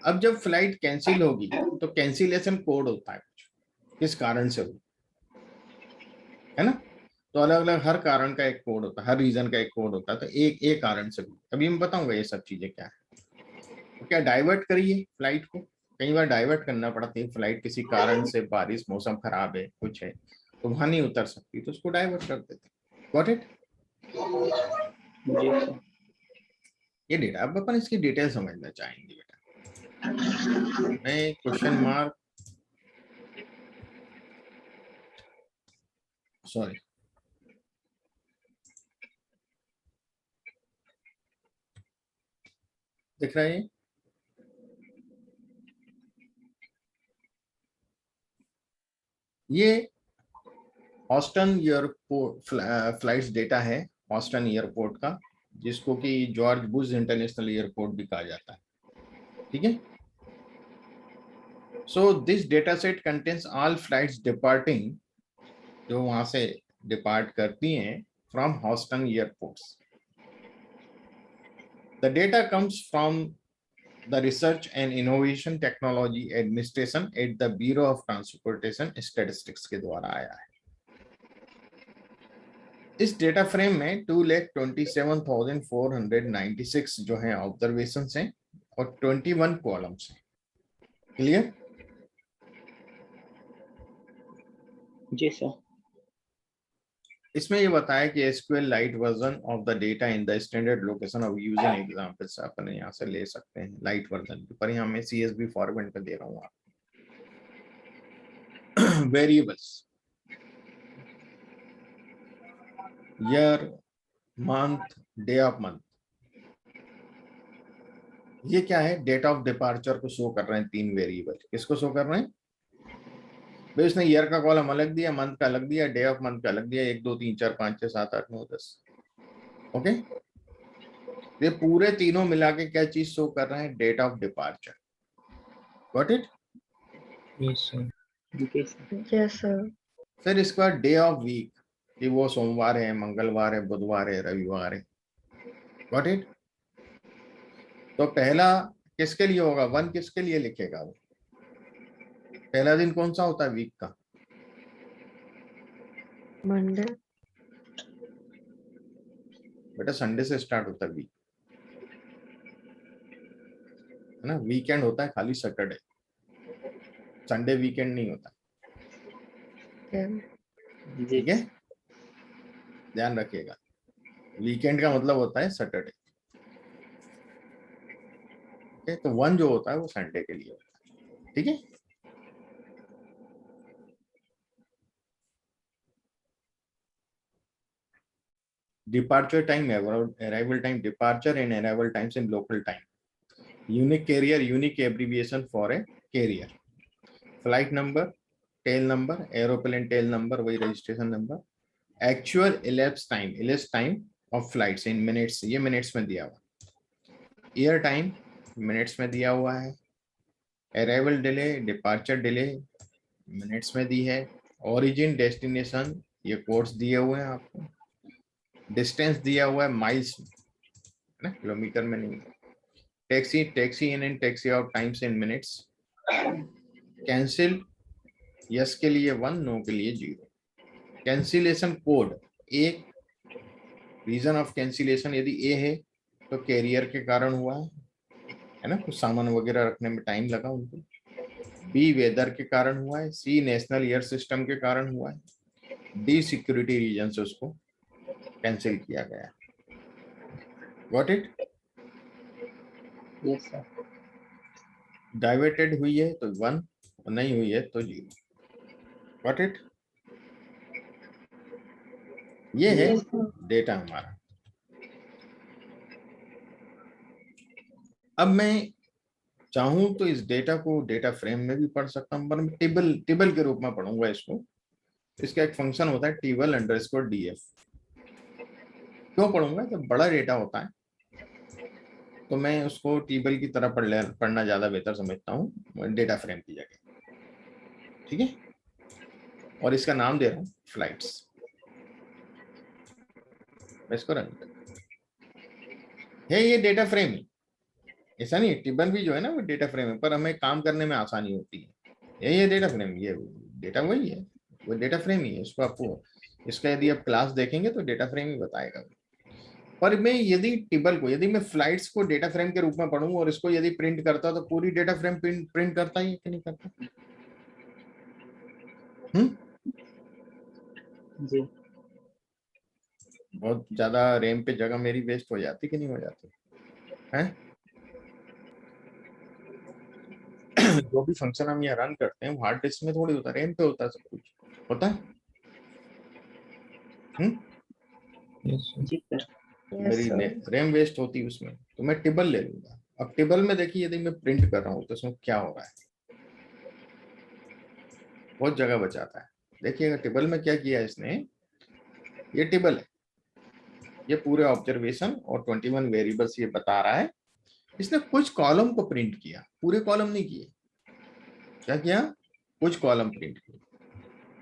अब जब फ्लाइट कैंसिल होगी तो कैंसिलेशन कोड होता है कुछ, किस कारण से होगी, है ना? तो अलग अलग हर कारण का एक कोड होता है, हर रीजन का एक कोड होता है, तो एक कारण से होगी। अभी मैं बताऊंगा ये सब चीजें क्या है। तो क्या डाइवर्ट करिए फ्लाइट को, कई बार डाइवर्ट करना पड़ती है, फ्लाइट किसी कारण से, बारिश, मौसम खराब है, कुछ है, तो वहां नहीं उतर सकती, तो उसको डाइवर्ट कर देते हैं। Got it? जी सर। ये डेटा, अब अपन इसकी डिटेल समझना चाहेंगे बेटा। मैं क्वेश्चन मार्क, सॉरी, दिख रहा है ये ऑस्टन एयरपोर्ट फ्लाइट्स डेटा है, ऑस्टन एयरपोर्ट का, जिसको कि जॉर्ज बुश इंटरनेशनल एयरपोर्ट भी कहा जाता है। ठीक है, so this data set contains all flights departing, जो वहां से डिपार्ट करती हैं from Houston airports. The data comes from the Research and Innovation Technology Administration at the Bureau of Transportation Statistics के द्वारा आया है। इस डेटा फ्रेम में 2,27,496 जो है ऑब्जर्वेशन हैं और 21 कॉलम्स हैं। क्लियर? जी सर। इसमें ये बताया कि SQL lite version of the data in the standard location of using examples अपन यहाँ से ले सकते हैं लाइट वर्जन, पर यहाँ मैं CSV फॉर्मेट में दे रहा हूँ आप। Variables, year, month, day of month, ये क्या है? डेट ऑफ डिपार्चर को शो कर रहे हैं, 3 वेरिएबल। किसको शो कर रहे हैं भाई? उसने ईयर का कॉलम अलग दिया, मंथ का अलग दिया, डे ऑफ मंथ का अलग दिया, 1 2 3 4 5 6 7 8 9 10। ओके, ये पूरे तीनों मिला के क्या चीज शो कर रहे हैं? Date of departure. Got it? Yes, sir. जी सर। Yes, sir. फिर इसके बाद डे ऑफ वीक, कि वो सोमवार है, मंगलवार है, बुधवार है, रविवार है। Got it? तो पहला किसके लिए होगा? 1 किसके लिए लिखेगा वो? पहला दिन कौन सा होता है वीक का? Monday. बेटा संडे से स्टार्ट होता है वीक, है ना? वीकेंड होता है खाली सैटरडे, संडे वीकेंड नहीं होता। Yeah. जी ठीक है, ध्यान रखिएगा, वीकेंड का मतलब होता है सैटरडे। ओके, तो 1 जो होता है वो संडे के लिए होता है। ठीक है, departure time, arrival time, departure and arrival times in local time, unique carrier, unique abbreviation for a carrier, flight number, tail number, aeroplane tail number, वही registration number, actual elapse time of flights in minutes, ये मिनट्स में दिया हुआ, एयर टाइम मिनट्स में दिया हुआ है, arrival delay, departure delay minutes में दी है, ओरिजिन डेस्टिनेशन ये कोड्स दिए हुए हैं आपको, डिस्टेंस दिया हुआ है माइल्स में, है ना, किलोमीटर में नहीं। Taxi in and taxi out times in minutes, cancel yes के लिए 1, नो के लिए 0, कैंसिलेशन कोड, एक रीजन ऑफ कैंसिलेशन यदि ए है तो कैरियर के कारण हुआ है ना, कुछ सामान वगैरह रखने में टाइम लगा उनको, बी वेदर के कारण हुआ है, सी नेशनल एयर सिस्टम के कारण हुआ है, डी सिक्योरिटी रीजन से उसको कैंसिल किया गया। Got it? Yes sir. Diverted हुई है तो 1, नहीं हुई है तो 0। Got it? ये है Yes, sir. डेटा हमारा। अब मैं चाहूं तो इस डेटा को डेटा फ्रेम में भी पढ़ सकता हूं, पर टेबल के रूप में पढ़ूंगा इसको। इसका एक फंक्शन होता है table_df। क्यों पढ़ूंगा? जब बड़ा डेटा होता है तो मैं उसको टेबल की तरह पढ़ना ज्यादा बेहतर समझता हूँ डेटा फ्रेम की जगह, ठीक है। और इसका नाम दे रहा हूँ फ्लाइट्स। मैं इसको रन है, ये डेटा फ्रेम ही, ऐसा नहीं, टेबल भी जो है ना वो डेटा फ्रेम है, पर हमें काम करने में आसानी होती है। ये डेटा फ्रेम, ये डेटा वही है, वो डेटा फ्रेम ही है। इसको आपको, इसका यदि आप क्लास देखेंगे तो डेटा फ्रेम ही बताएगा। पर मैं यदि टेबल को, यदि मैं फ्लाइट्स को डेटा फ्रेम के रूप में पढ़ूं और इसको यदि प्रिंट करता तो पूरी डेटा फ्रेम प्रिंट करता ही कि नहीं करता? जी बहुत ज्यादा रैम पे जगह मेरी वेस्ट हो जाती कि नहीं हो जाती है? जो भी फंक्शन हम यहाँ रन करते हैं वो हार्ड डिस्क में थोड़ी होता है, रैम पे होता है, सब कुछ होता है। Yes, sir. जी सर। Yes, मेरी sir. रैम वेस्ट होती है उसमें, तो मैं टेबल ले लूंगा। अब टेबल में देखिए, यदि मैं प्रिंट कर रहा हूँ तो उसमें क्या हो रहा है, बहुत जगह बचाता है। देखिएगा टेबल में क्या किया इसने, ये टेबल है, ये पूरे ऑब्जर्वेशन और 21 वेरिएबल्स ये बता रहा है। इसने कुछ कॉलम को प्रिंट किया, पूरे कॉलम नहीं किए। क्या किया? कुछ कॉलम प्रिंट किए,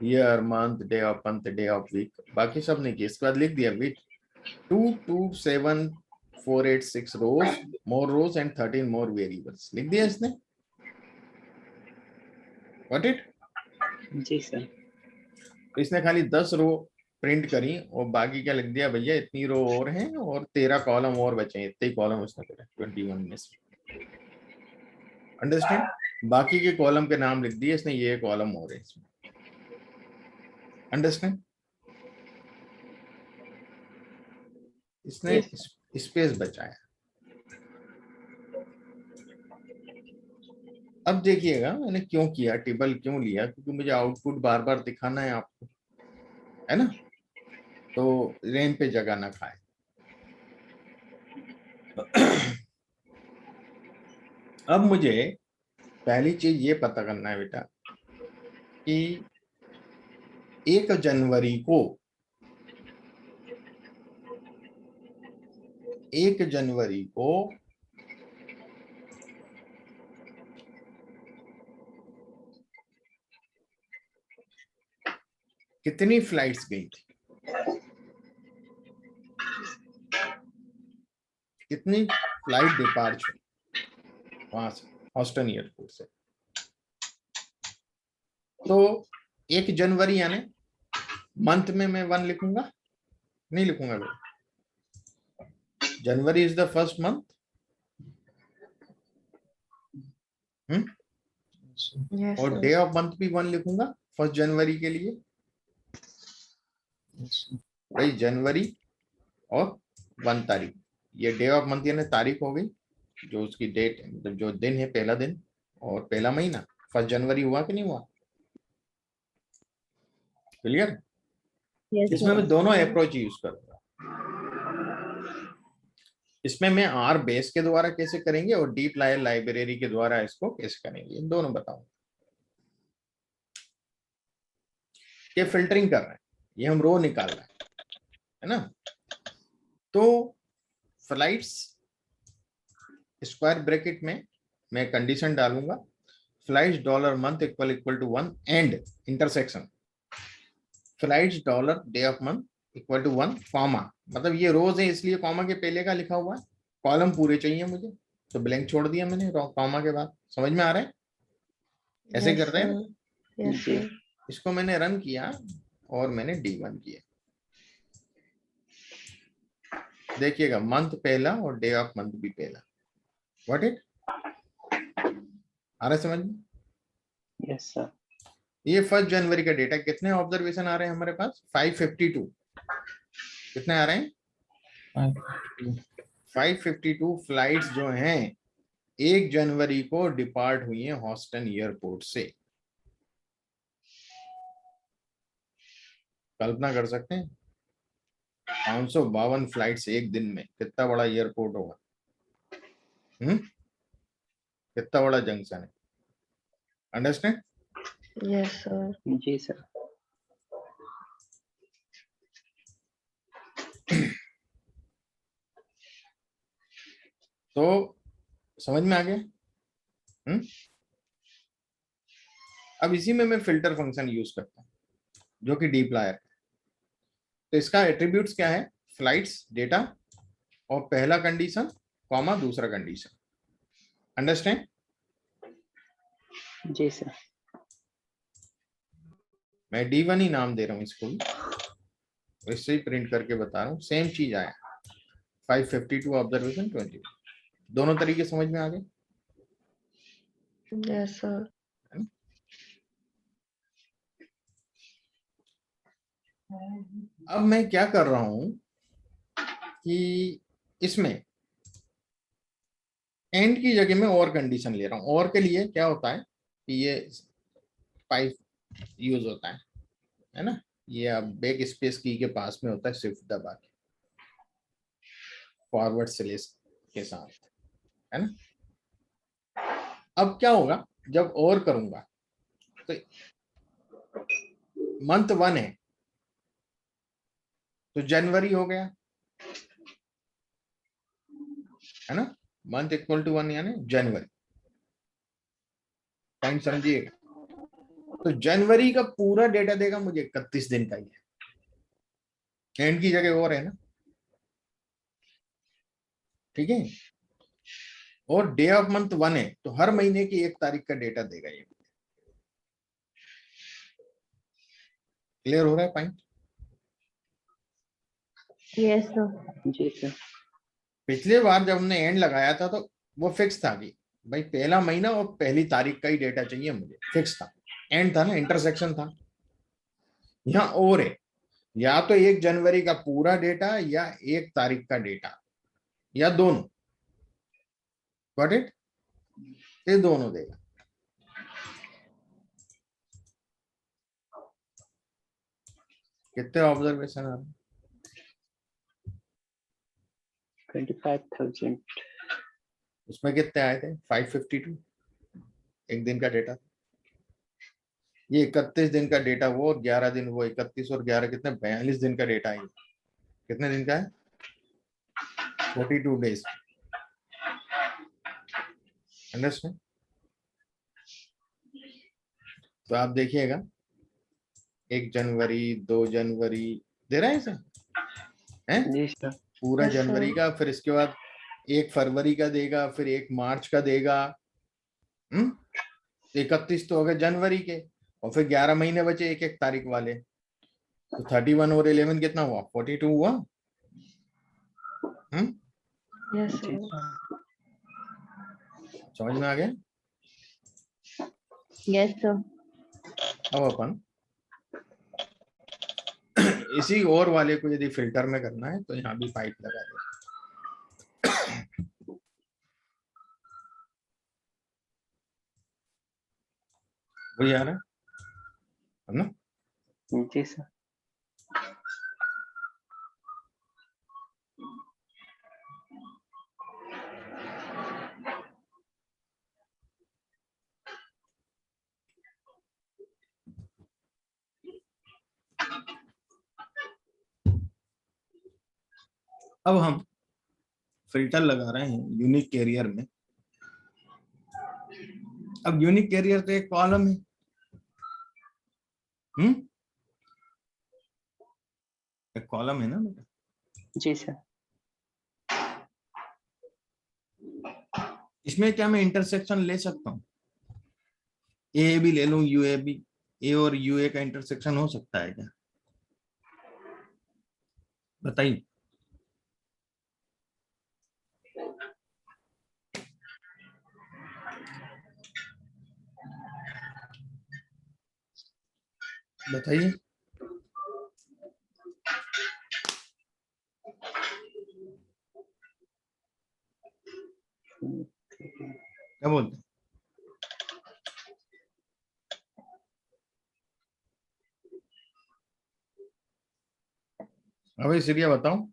year, month, day of month, day of week, बाकी सब नहीं किए। इसके बाद लिख दिया with 2 2 7 4 8 6 rows, more rows and 13 more variables, लिख दिया इसने। What it? जी सर। तो इसने खाली 10 रो प्रिंट करी और बाकी क्या लिख दिया, भैया इतनी रो और हैं और 13 कॉलम और बचे हैं, इतने ही कॉलम उसने करे 21 में से। अंडरस्टैंड? बाकी के कॉलम के नाम लिख दिए इसने, ये कॉलम और है इसमें। अंडरस्टैंड? इसने स्पेस बचाया। अब देखिएगा मैंने क्यों किया, टेबल क्यों लिया, क्योंकि मुझे आउटपुट बार बार दिखाना है आपको, है ना, तो रैम पे जगह ना खाए। अब मुझे पहली चीज ये पता करना है बेटा कि 1 जनवरी को, 1 जनवरी को कितनी फ्लाइट्स गई थी, कितनी फ्लाइट डिपार्च हुई वहां से, हॉस्टन एयरपोर्ट से। तो 1 जनवरी यानी मंथ में मैं 1 लिखूंगा, नहीं लिखूंगा बेटा, जनवरी is the first month. Yes, और sir. डे ऑफ मंथ भी 1 लिखूंगा 1 जनवरी के लिए। Yes, sir. भाई जनवरी और 1 तारीख, ये डे ऑफ मंथ यानी तारीख हो गई, जो उसकी डेट, मतलब जो दिन है, पहला दिन और पहला महीना। 1 जनवरी हुआ कि नहीं हुआ? क्लियर? Yes, इसमें sir. मैं दोनों अप्रोच यूज करूंगा। इसमें मैं आर बेस के द्वारा कैसे करेंगे और डीप लाइब्रेरी के द्वारा इसको कैसे करेंगे, इन दोनों बताऊंगा। ये फिल्टरिंग कर रहे हैं, ये हम रो निकाल रहे है ना। तो फ्लाइट्स स्क्वायर ब्रैकेट में मैं कंडीशन डालूंगा, flights dollar month equal to 1 and intersection flights dollar day of month equal to 1 comma, मतलब ये रोज है इसलिए कॉमा के पहले का लिखा हुआ है, कॉलम पूरे चाहिए मुझे तो ब्लैंक छोड़ दिया मैंने कॉमा के बाद। समझ में आ रहा है? ऐसे Yes, कर रहे हैं sir. Yes, जी sir. इसको मैंने रन किया और मैंने D1 किया। देखिएगा मंथ पहला और डे ऑफ मंथ भी पहला। What it? आ रहा है समझ में? Yes sir. ये 1 जनवरी का डेटा, कितने ऑब्जर्वेशन आ रहे हैं हमारे पास? 552। कितने आ रहे हैं? 552 फ्लाइट्स जो हैं 1 जनवरी को डिपार्ट हुई हैं हॉस्टन एयरपोर्ट से। कल्पना कर सकते हैं 552 फ्लाइट्स एक दिन में, कितना बड़ा एयरपोर्ट होगा, कितना बड़ा जंक्शन है। अंडरस्टैंड? Yes, sir. जी सर। तो समझ में आ गया? अब इसी में मैं फिल्टर फंक्शन यूज करता हूं जो कि डीप्लायर है। तो इसका एट्रीब्यूट्स क्या है? फ्लाइट्स, डेटा और पहला कंडीशन कॉमा दूसरा कंडीशन। अंडरस्टैंड? जी सर। मैं D1 ही नाम दे रहा हूं इसको भी, इससे ही प्रिंट करके बता रहा हूं। सेम चीज आया 552 ऑब्जर्वेशन 20। दोनों तरीके समझ में आ गए? Yes, sir. अब मैं क्या कर रहा हूं कि इसमें एंड की जगह में और कंडीशन ले रहा हूं। और के लिए क्या होता है कि ये पाइप यूज होता है ना? ये अब बैक स्पेस की के पास में होता है, शिफ्ट दबा के फॉरवर्ड स्लैश के साथ, है ना? अब क्या होगा जब और करूंगा तो मंथ 1 तो जनवरी हो गया, है ना? मंथ इक्वल टू 1 यानी जनवरी। पॉइंट समझिएगा? तो जनवरी का पूरा डेटा देगा मुझे 31 दिन का ही है, एंड की जगह और है ना, ठीक है? और डे ऑफ मंथ 1 है तो हर महीने की 1 तारीख का डेटा देगा ये। क्लियर हो रहा है पॉइंट? Yes, sir. जी सर। पिछले बार जब हमने एंड लगाया था तो वो फिक्स था कि भाई पहला महीना और पहली तारीख का ही डेटा चाहिए मुझे, फिक्स था। एंड था ना, इंटरसेक्शन था। यहाँ और है, या तो 1 जनवरी का पूरा डेटा या 1 तारीख का डेटा या दोनों। Got it? ये दोनों देगा। कितने ऑब्जर्वेशन आ रहे? 25,000। उसमें कितने आए थे? 552 एक दिन का डेटा। ये 31 दिन का डेटा वो, और 11 दिन वो। 31 और 11 कितने? 42 दिन का डेटा है। कितने दिन का है? 42 डेज। अंडरस्टैंड? तो आप देखिएगा 1 जनवरी 2 जनवरी दे रहा है इसे, हैं? जी सर। पूरा Yes, जनवरी sir. का, फिर इसके बाद 1 फरवरी का देगा, फिर 1 मार्च का देगा। 31 तो हो गए जनवरी के, और फिर 11 महीने बचे 1 तारीख वाले। तो 31 और 11 कितना हुआ? 42 हुआ। Yes, जी sir. सर। समझ में आ गया? Yes, sir. अब अपन इसी और वाले को यदि फिल्टर में करना है तो यहाँ भी पाइप लगा दे। वही आ रहा है ना? जी सर। अब हम फिल्टर लगा रहे हैं यूनिक कैरियर में। अब यूनिक कैरियर तो एक कॉलम है, एक कॉलम है ना बेटा? जी सर। इसमें क्या मैं इंटरसेक्शन ले सकता हूँ? ए भी ले लूं, यूए भी। ए और यूए का इंटरसेक्शन हो सकता है क्या? बताइए। बताइए। क्या बोलते हैं? अभी सीरिया बताओ।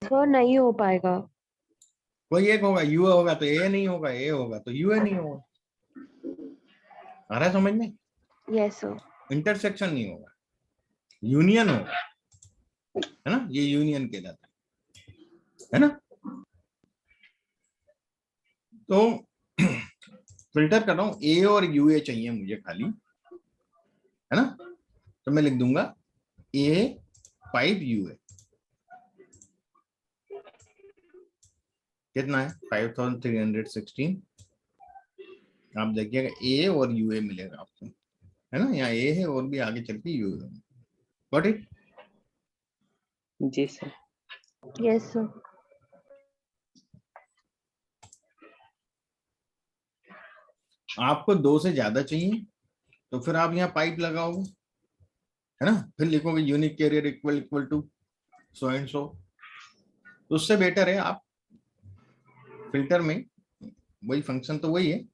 सर नहीं हो पाएगा। कोई एक होगा, यूए होगा तो ए नहीं होगा, ए होगा तो यूए नहीं होगा। आ रहा है समझ में? Yes, sir. इंटरसेक्शन नहीं होगा, यूनियन होगा, है ना? ये यूनियन कहलाता है ना? तो फिल्टर कर रहा हूं, ए और यूए चाहिए मुझे खाली, है ना। तो मैं लिख दूंगा ए 5 यूए, कितना है 5316। आप देखिएगा ए और यूए मिलेगा आपको, है ना। यहाँ ए है और भी आगे चल के यूए। Got it. जी सर। Yes, sir. आपको 2 से ज्यादा चाहिए तो फिर आप यहाँ पाइप लगाओगे, है ना, फिर लिखोगे unique carrier equal equal to so and so. तो उससे बेटर है आप फिल्टर में, वही फंक्शन तो वही है,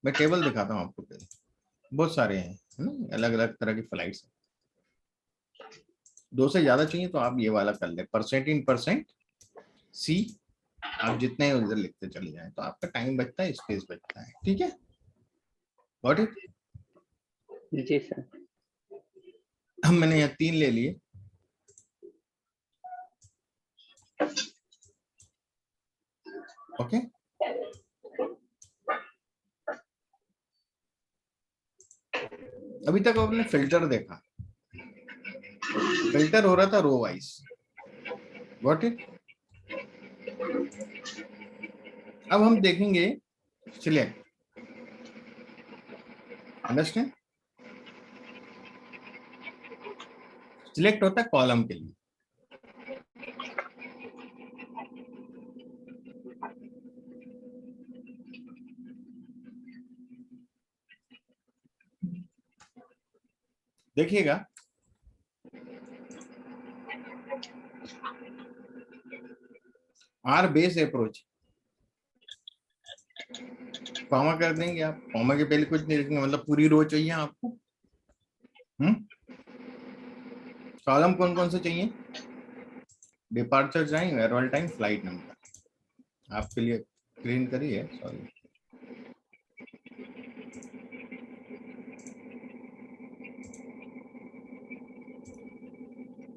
मैं टेबल दिखाता हूँ आपको पहले, बहुत सारे हैं, है ना, अलग अलग तरह की फ्लाइट्स। 2 से ज्यादा चाहिए तो आप ये वाला कर ले, परसेंट इन परसेंट सी, आप जितने उधर लिखते चले जाएं तो आपका टाइम बचता है, स्पेस बचता है। ठीक है, गॉट इट। जी सर। हम मैंने यहाँ 3 ले लिए। ओके, अभी तक आपने फिल्टर देखा, फिल्टर हो रहा था रो वाइज। Got it. अब हम देखेंगे सिलेक्ट, अंडरस्टैंड। सिलेक्ट होता है कॉलम के लिए। देखिएगा आर बेस अप्रोच, कॉमा कर देंगे आप, कॉमा के पहले कुछ नहीं लिखेंगे, मतलब पूरी रो चाहिए आपको। कॉलम कौन कौन से चाहिए, departure time, arrival time, flight number. आपके लिए प्रिंट करिए, सॉरी।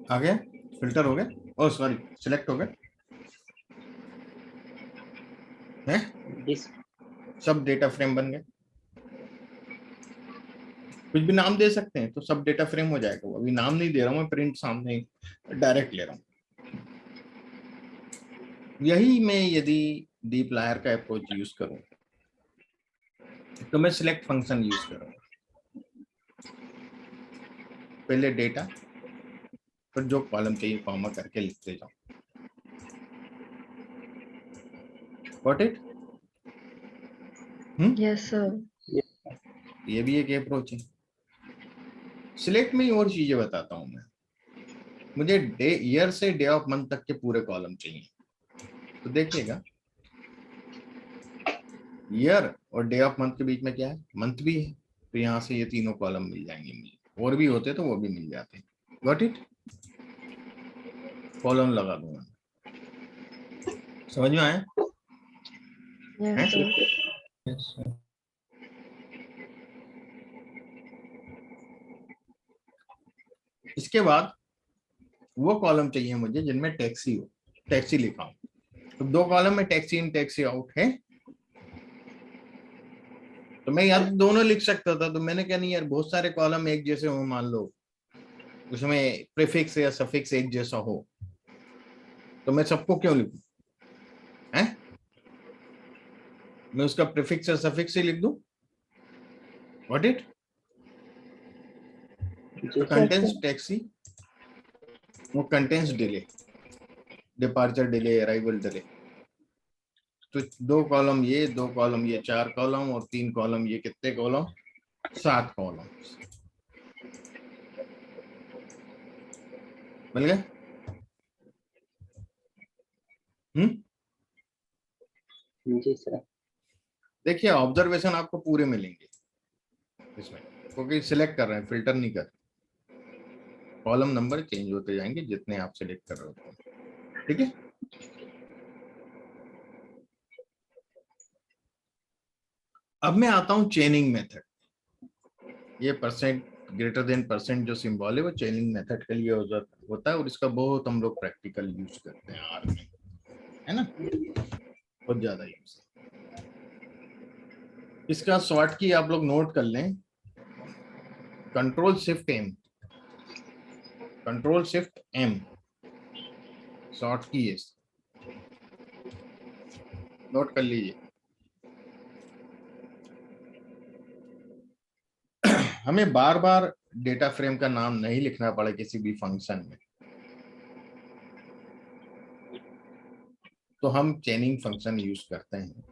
आ गया, फिल्टर हो गया, ओ सॉरी सिलेक्ट हो गया है, जी सर। सब डेटा फ्रेम बन गए। कुछ भी नाम दे सकते हैं तो सब डेटा फ्रेम हो जाएगा। वो अभी नाम नहीं दे रहा हूं मैं, प्रिंट सामने डायरेक्ट ले रहा हूं। यही मैं यदि डीप लायर का अप्रोच यूज करूं तो मैं सिलेक्ट फंक्शन यूज करूंगा, पहले डेटा, फिर जो कॉलम चाहिए कॉमा करके लिखते जाओ। Got it. Yes, sir. ये भी एक अप्रोच है। सिलेक्ट में ही और चीजें बताता हूं मैं। मुझे डे, ईयर से डे ऑफ मंथ तक के पूरे कॉलम चाहिए, तो देखिएगा ईयर और डे ऑफ मंथ के बीच में क्या है, मंथ भी है, तो यहाँ से ये तीनों कॉलम मिल जाएंगे मुझे। और भी होते तो वो भी मिल जाते। Got it. कॉलम लगा दूंगा, समझ में आया Yes, है? sir. Yes, sir. इसके बाद वो कॉलम चाहिए मुझे जिनमें टैक्सी हो, टैक्सी लिखा हो। तो 2 कॉलम में टैक्सी इन टैक्सी आउट है, तो मैं यार दोनों लिख सकता था, तो मैंने क्या नहीं यार, बहुत सारे कॉलम एक जैसे हो, मान लो उसमें प्रीफिक्स या सफिक्स एक जैसा हो, तो मैं सबको क्यों लिखूं, हैं? मैं उसका प्रीफिक्स या सफिक्स ही लिख दूं। What it. तो कंटेंस टैक्सी, वो contains delay, departure delay, arrival delay. तो 2 कॉलम ये, 2 कॉलम ये, 4 कॉलम और 3 कॉलम ये, कितने कॉलम, 7 कॉलम मिल गए। जी सर। देखिए ऑब्जर्वेशन आपको पूरे मिलेंगे इसमें, क्योंकि सिलेक्ट कर रहे हैं, फिल्टर नहीं कर। कॉलम नंबर चेंज होते जाएंगे जितने आप सिलेक्ट कर रहे हो। ठीक है, अब मैं आता हूं चेनिंग मेथड। ये परसेंट ग्रेटर देन परसेंट जो सिंबल है वो चेनिंग मेथड के लिए होता है, और इसका बहुत हम लोग प्रैक्टिकल यूज करते हैं आर में, है ना। बहुत ज्यादा यूज है। इसका शॉर्ट की आप लोग नोट कर लें, control shift M, control shift M short key है, नोट कर लीजिए। हमें बार बार डेटा फ्रेम का नाम नहीं लिखना पड़े किसी भी फंक्शन में, तो हम चेनिंग फंक्शन यूज करते हैं।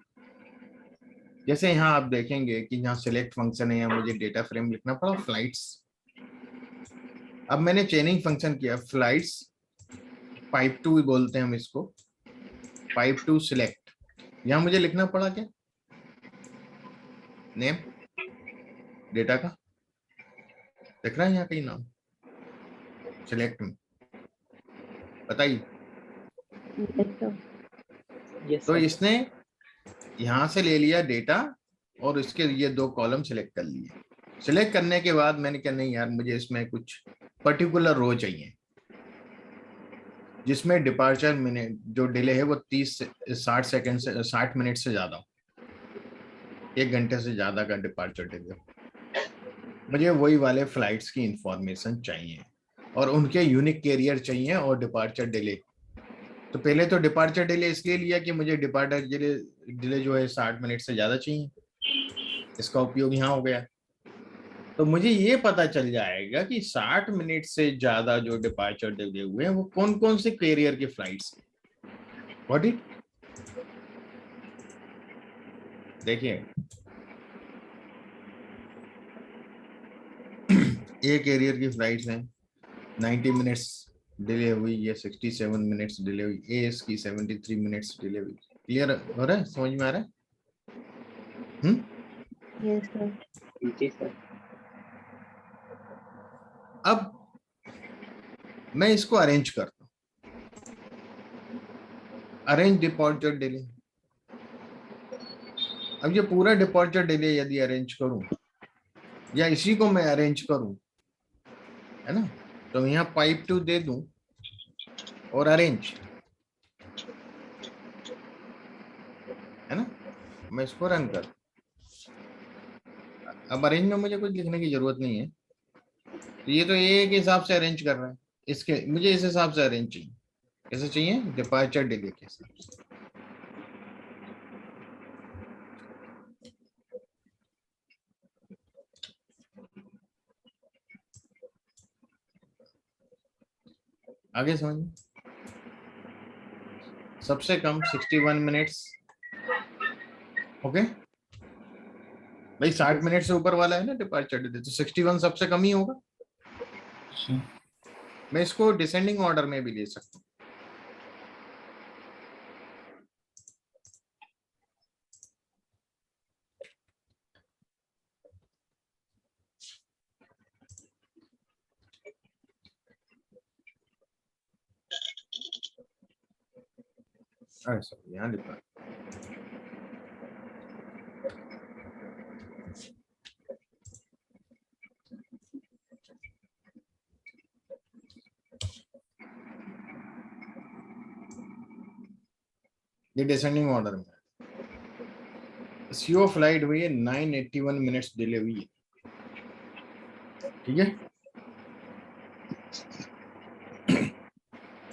जैसे यहाँ आप देखेंगे कि यहाँ सिलेक्ट फंक्शन है, यहाँ मुझे डेटा फ्रेम लिखना पड़ा फ्लाइट्स। अब मैंने चेनिंग फंक्शन किया, फ्लाइट्स पाइप टू बोलते हैं हम इसको, पाइप टू सिलेक्ट। यहाँ मुझे लिखना पड़ा क्या, नेम डेटा का दिख रहा है यहाँ कहीं नाम सिलेक्ट में, बताइए। Yes, sir. Yes, तो sir. इसने यहां से ले लिया डेटा और इसके ये दो कॉलम सिलेक्ट कर लिए। सिलेक्ट करने के बाद मैंने कहा नहीं यार, मुझे इसमें कुछ पर्टिकुलर रो चाहिए जिसमें डिपार्चर मिनट जो डिले है वो 30 से 60 सेकंड से 60 मिनट से ज्यादा हो, 1 घंटे से ज्यादा का डिपार्चर डिले। मुझे वही वाले फ्लाइट्स की इंफॉर्मेशन चाहिए और उनके यूनिक कैरियर चाहिए और डिपार्चर डिले। तो पहले तो डिपार्चर डिले इसलिए लिया कि मुझे डिपार्चर डिले जो है 60 मिनट से ज्यादा चाहिए, इसका उपयोग यहाँ हो गया। तो मुझे ये पता चल जाएगा कि 60 मिनट से ज्यादा जो डिपार्चर डिले हुए हैं वो कौन कौन से कैरियर की फ्लाइट्स। व्हाट इट, देखिए ए कैरियर की फ्लाइट्स हैं 90 मिनट्स डिले हुई, ये 67 मिनट्स डिले हुई, ए इसकी 73 मिनट्स डिले हुई। क्लियर हो रहा है, समझ में आ रहा है? Yes, sir. जी सर। अब मैं इसको अरेंज करता हूं, अरेंज डिपार्चर डिले। अब ये पूरा डिपार्चर डिले यदि अरेंज करूं या इसी को मैं अरेंज करूं, है ना, तो यहाँ पाइप टू दे दूं और अरेंज, है ना, मैं इसको रन कर। अब अरेंज में मुझे कुछ लिखने की जरूरत नहीं है, तो ये तो ए के हिसाब से अरेंज कर रहा है, इसके मुझे इस हिसाब से अरेंज चाहिए। कैसे चाहिए, डिपार्चर डिले के हिसाब से। आगे समझ, सबसे कम 61 मिनट्स, ओके भाई 60 मिनट से ऊपर वाला है ना डिपार्चर डिले, तो 61 सबसे कम ही होगा। Sir. मैं इसको डिसेंडिंग ऑर्डर में भी ले सकता हूँ। ऐसा यहाँ लिखा है। ये डिसेंडिंग ऑर्डर में सीओ फ्लाइट हुई है 981 मिनट्स डिले हुई है, ठीक है।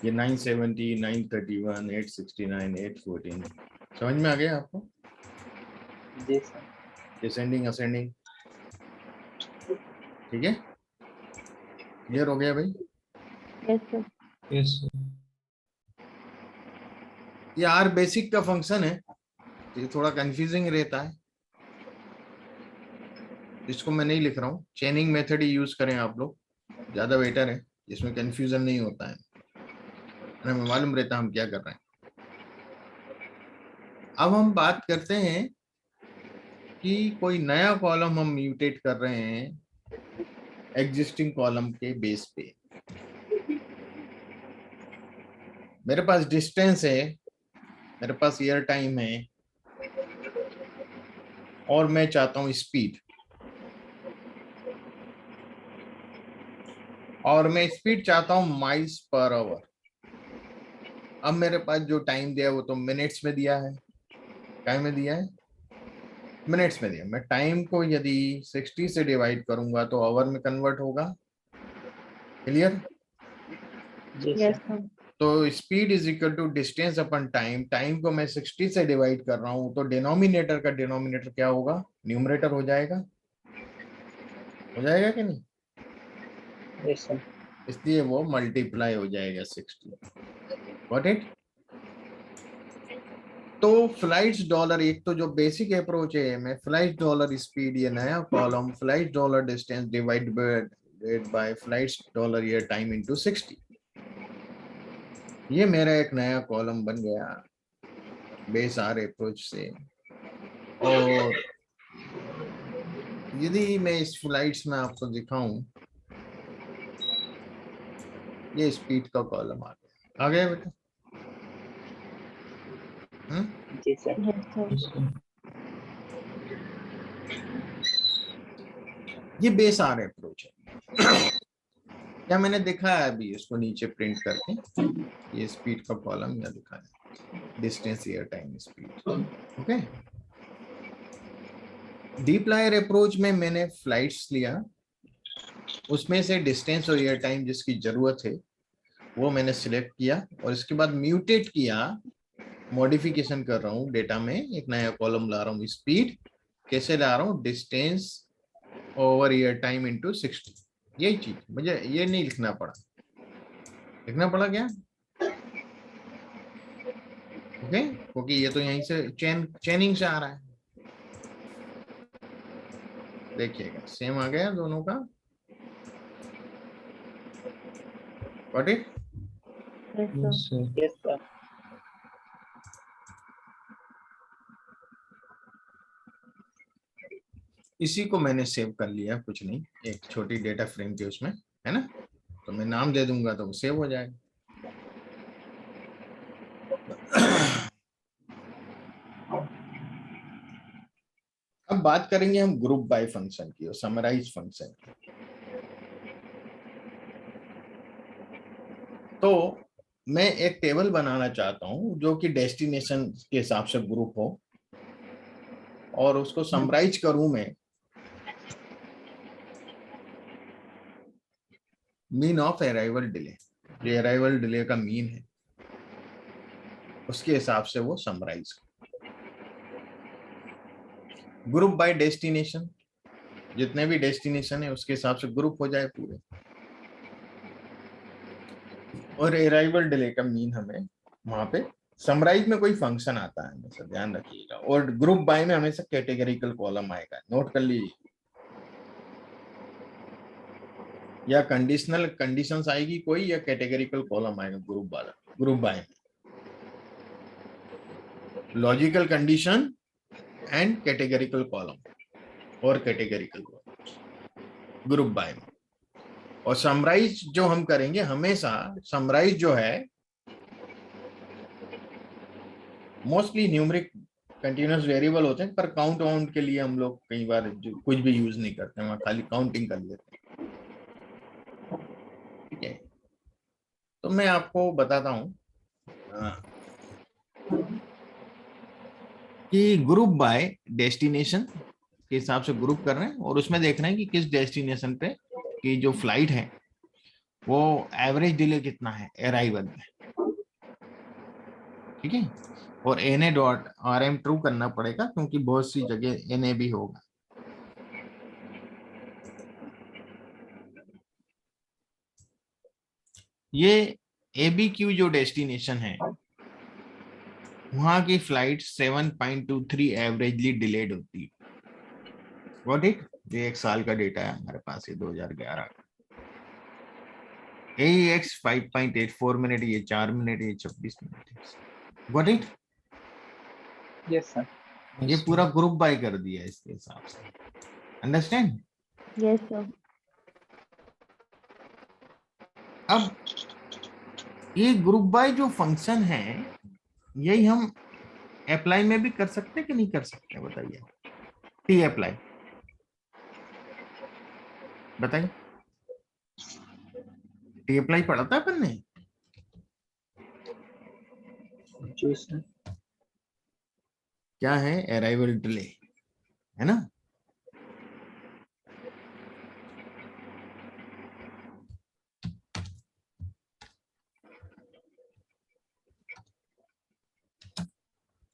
ये 970, 931, 869, 814 समझ में आ गया आपको? जी सर। डिसेंडिंग असेंडिंग, ठीक है, क्लियर हो गया भाई? Yes, sir. Yes, sir. ये आर बेसिक का फंक्शन है, ये थोड़ा कंफ्यूजिंग रहता है, इसको मैं नहीं लिख रहा हूँ। चेनिंग मेथड ही यूज करें आप लोग, ज्यादा बेटर है, इसमें कंफ्यूजन नहीं होता है, हमें मालूम रहता है हम क्या कर रहे हैं। अब हम बात करते हैं कि कोई नया कॉलम हम म्यूटेट कर रहे हैं एग्जिस्टिंग कॉलम के बेस पे। मेरे पास डिस्टेंस है, मेरे पास ईयर टाइम है और मैं चाहता हूं स्पीड, और मैं स्पीड चाहता हूं माइल्स पर आवर। अब मेरे पास जो टाइम दिया है वो तो मिनट्स में दिया है, टाइम में दिया है, मिनट्स में दिया। मैं टाइम को यदि 60 से डिवाइड करूंगा तो आवर में कन्वर्ट होगा। Clear? Yes, Yes, sir. sir. तो speed is equal to distance upon time. Time को मैं 60 से डिवाइड कर रहा हूं तो डिनोमिनेटर का डिनोमिनेटर क्या होगा? न्यूमरेटर हो जाएगा। हो जाएगा कि नहीं? Yes, sir. इसलिए वो मल्टीप्लाई हो जाएगा 60। Got it? तो फ्लाइट्स डॉलर, एक तो जो बेसिक अप्रोच है, मैं फ्लाइट डॉलर स्पीड, ये नया column flight dollar distance divided by flights dollar year time into 60, ये मेरा एक नया कॉलम बन गया बेस आर अप्रोच से। और यदि मैं इस फ्लाइट्स में आपको दिखाऊं, ये स्पीड का कॉलम आ गया बेटा। Yes, sir. Yes, sir. Yes, sir. ये बेस आर अप्रोच है। क्या मैंने दिखाया है अभी इसको नीचे प्रिंट करके? ये स्पीड का कॉलम या दिखाया, distance year time speed. Okay. Dplyr approach में मैंने फ्लाइट्स लिया, उसमें से डिस्टेंस और ईयर टाइम जिसकी जरूरत है वो मैंने सिलेक्ट किया, और इसके बाद म्यूटेट किया, मॉडिफिकेशन कर रहा हूँ डेटा में, एक नया कॉलम ला रहा हूँ। स्पीड कैसे ला रहा हूँ? Distance over year time into 60। यही चीज, मुझे ये नहीं लिखना पड़ा। लिखना पड़ा क्या? ओके, क्योंकि ये तो यहीं से चेनिंग से आ रहा है। देखिएगा सेम आ गया दोनों का। Got it? Yes, sir. Yes, sir. Yes, sir. इसी को मैंने सेव कर लिया, कुछ नहीं, एक छोटी डेटा फ्रेम के उसमें, है ना? तो मैं नाम दे दूंगा तो वो सेव हो जाएगा। अब बात करेंगे हम ग्रुप बाय फंक्शन की और समराइज फंक्शन की। तो मैं एक टेबल बनाना चाहता हूं जो कि डेस्टिनेशन के हिसाब से ग्रुप हो, और उसको समराइज करूं मैं मीन ऑफ अराइवल डिले। जो अराइवल डिले का मीन है उसके हिसाब से वो समराइज। ग्रुप बाय डेस्टिनेशन, जितने भी डेस्टिनेशन है उसके हिसाब से ग्रुप हो जाए पूरे, और अराइवल डिले का मीन हमें वहां पे। समराइज में कोई फंक्शन आता है, हमेशा ध्यान रखिएगा। और ग्रुप बाय में हमेशा कैटेगरिकल कॉलम आएगा, नोट कर लीजिए। या कंडीशनल कंडीशंस आएगी कोई, या कैटेगरिकल कॉलम आएगा ग्रुप वाला। ग्रुप बाय में logical condition and categorical column और कैटेगरिकल कॉलम ग्रुप बाय में। और समराइज जो हम करेंगे, हमेशा समराइज जो है मोस्टली न्यूमेरिक कंटीन्यूअस वेरिएबल होते हैं, पर काउंट वाउंट के लिए हम लोग कई बार जो कुछ भी यूज नहीं करते, वहां खाली काउंटिंग कर लेते हैं। ठीक है, तो मैं आपको बताता हूं कि ग्रुप बाय डेस्टिनेशन के हिसाब से ग्रुप कर रहे हैं, और उसमें देख रहे हैं कि किस डेस्टिनेशन पे की जो फ्लाइट है वो एवरेज डिले कितना है अराइवल में। ठीक है, और N dot R M true करना पड़ेगा क्योंकि बहुत सी जगह एन भी होगा। ये एबीक्यू जो डेस्टिनेशन है वहां की फ्लाइट 7.23 एवरेजली डिलेड होती है। Got it? ये एक साल का डेटा है हमारे पास, ये 2011 का। AEX 5.84 मिनट, ये 4 मिनट, ये 26 minute. Got it? Yes, sir. ये Yes, पूरा sir. ग्रुप बाय कर दिया इसके हिसाब से। अंडरस्टैंड? Yes, sir. अब ये ग्रुप बाय जो फंक्शन है, यही हम अप्लाई में भी कर सकते हैं कि नहीं कर सकते? बताइए। टी अप्लाई बताइए। टी अप्लाई पढ़ा था अपन ने? जी, sir. क्या है, अराइवल डिले, है ना।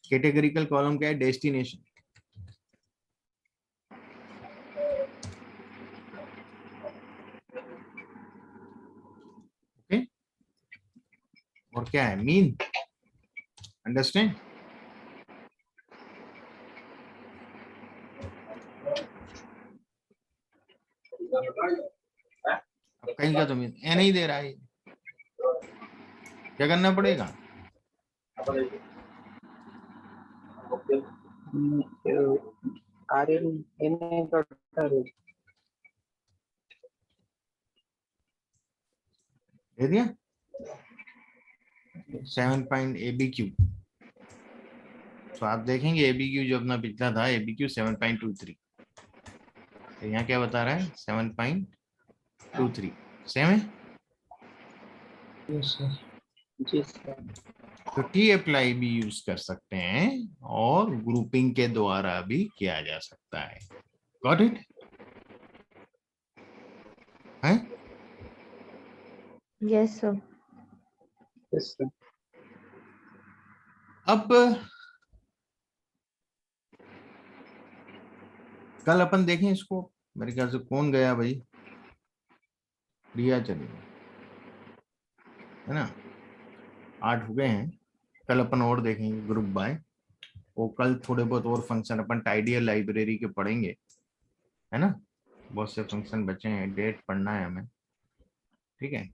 कैटेगरिकल कॉलम क्या है, डेस्टिनेशन। ओके, और क्या है, मीन। अंडरस्टैंड। अब कहीं का तो मीन ए नहीं दे रहा है, क्या करना पड़ेगा। दे दिया। 7.abq, तो आप देखेंगे एबीक्यू जो अपना पिछला था एबीक्यू 7.23, तो यहाँ क्या बता रहा है 7.23, सेम है। Yes, sir. जी सर। तो टी अप्लाई भी यूज कर सकते हैं और ग्रुपिंग के द्वारा भी किया जा सकता है। गॉट इट है। Yes, sir. Yes sir. अब कल अपन देखें इसको, मेरे ख्याल से कौन गया भाई, प्रिया चली गई, है ना। 8 हो गए हैं, कल अपन और देखेंगे ग्रुप बाय, वो कल थोड़े बहुत और फंक्शन अपन टाइडियल लाइब्रेरी के पढ़ेंगे, है ना। बहुत से फंक्शन बचे हैं, डेट पढ़ना है हमें, ठीक है।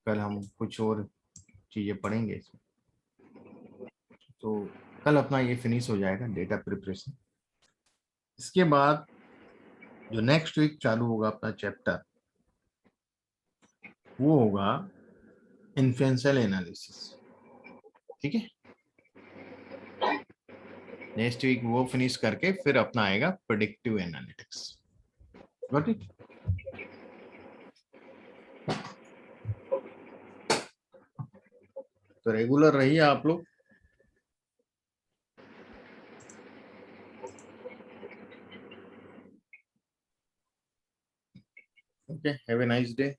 कल हम कुछ और चीजें पढ़ेंगे इसमें, तो कल अपना ये फिनिश हो जाएगा डेटा प्रिपरेशन। इसके बाद जो नेक्स्ट वीक चालू होगा अपना चैप्टर, वो होगा इन्फ्लुएंशियल एनालिसिस, ठीक है। नेक्स्ट वीक वो फिनिश करके फिर अपना आएगा प्रेडिक्टिव एनालिटिक्स। Got it. तो रेगुलर रहिए आप लोग। Okay, have a nice day.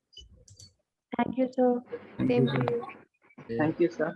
Thank you, sir. Thank you, Same sir. to you. Thank you sir.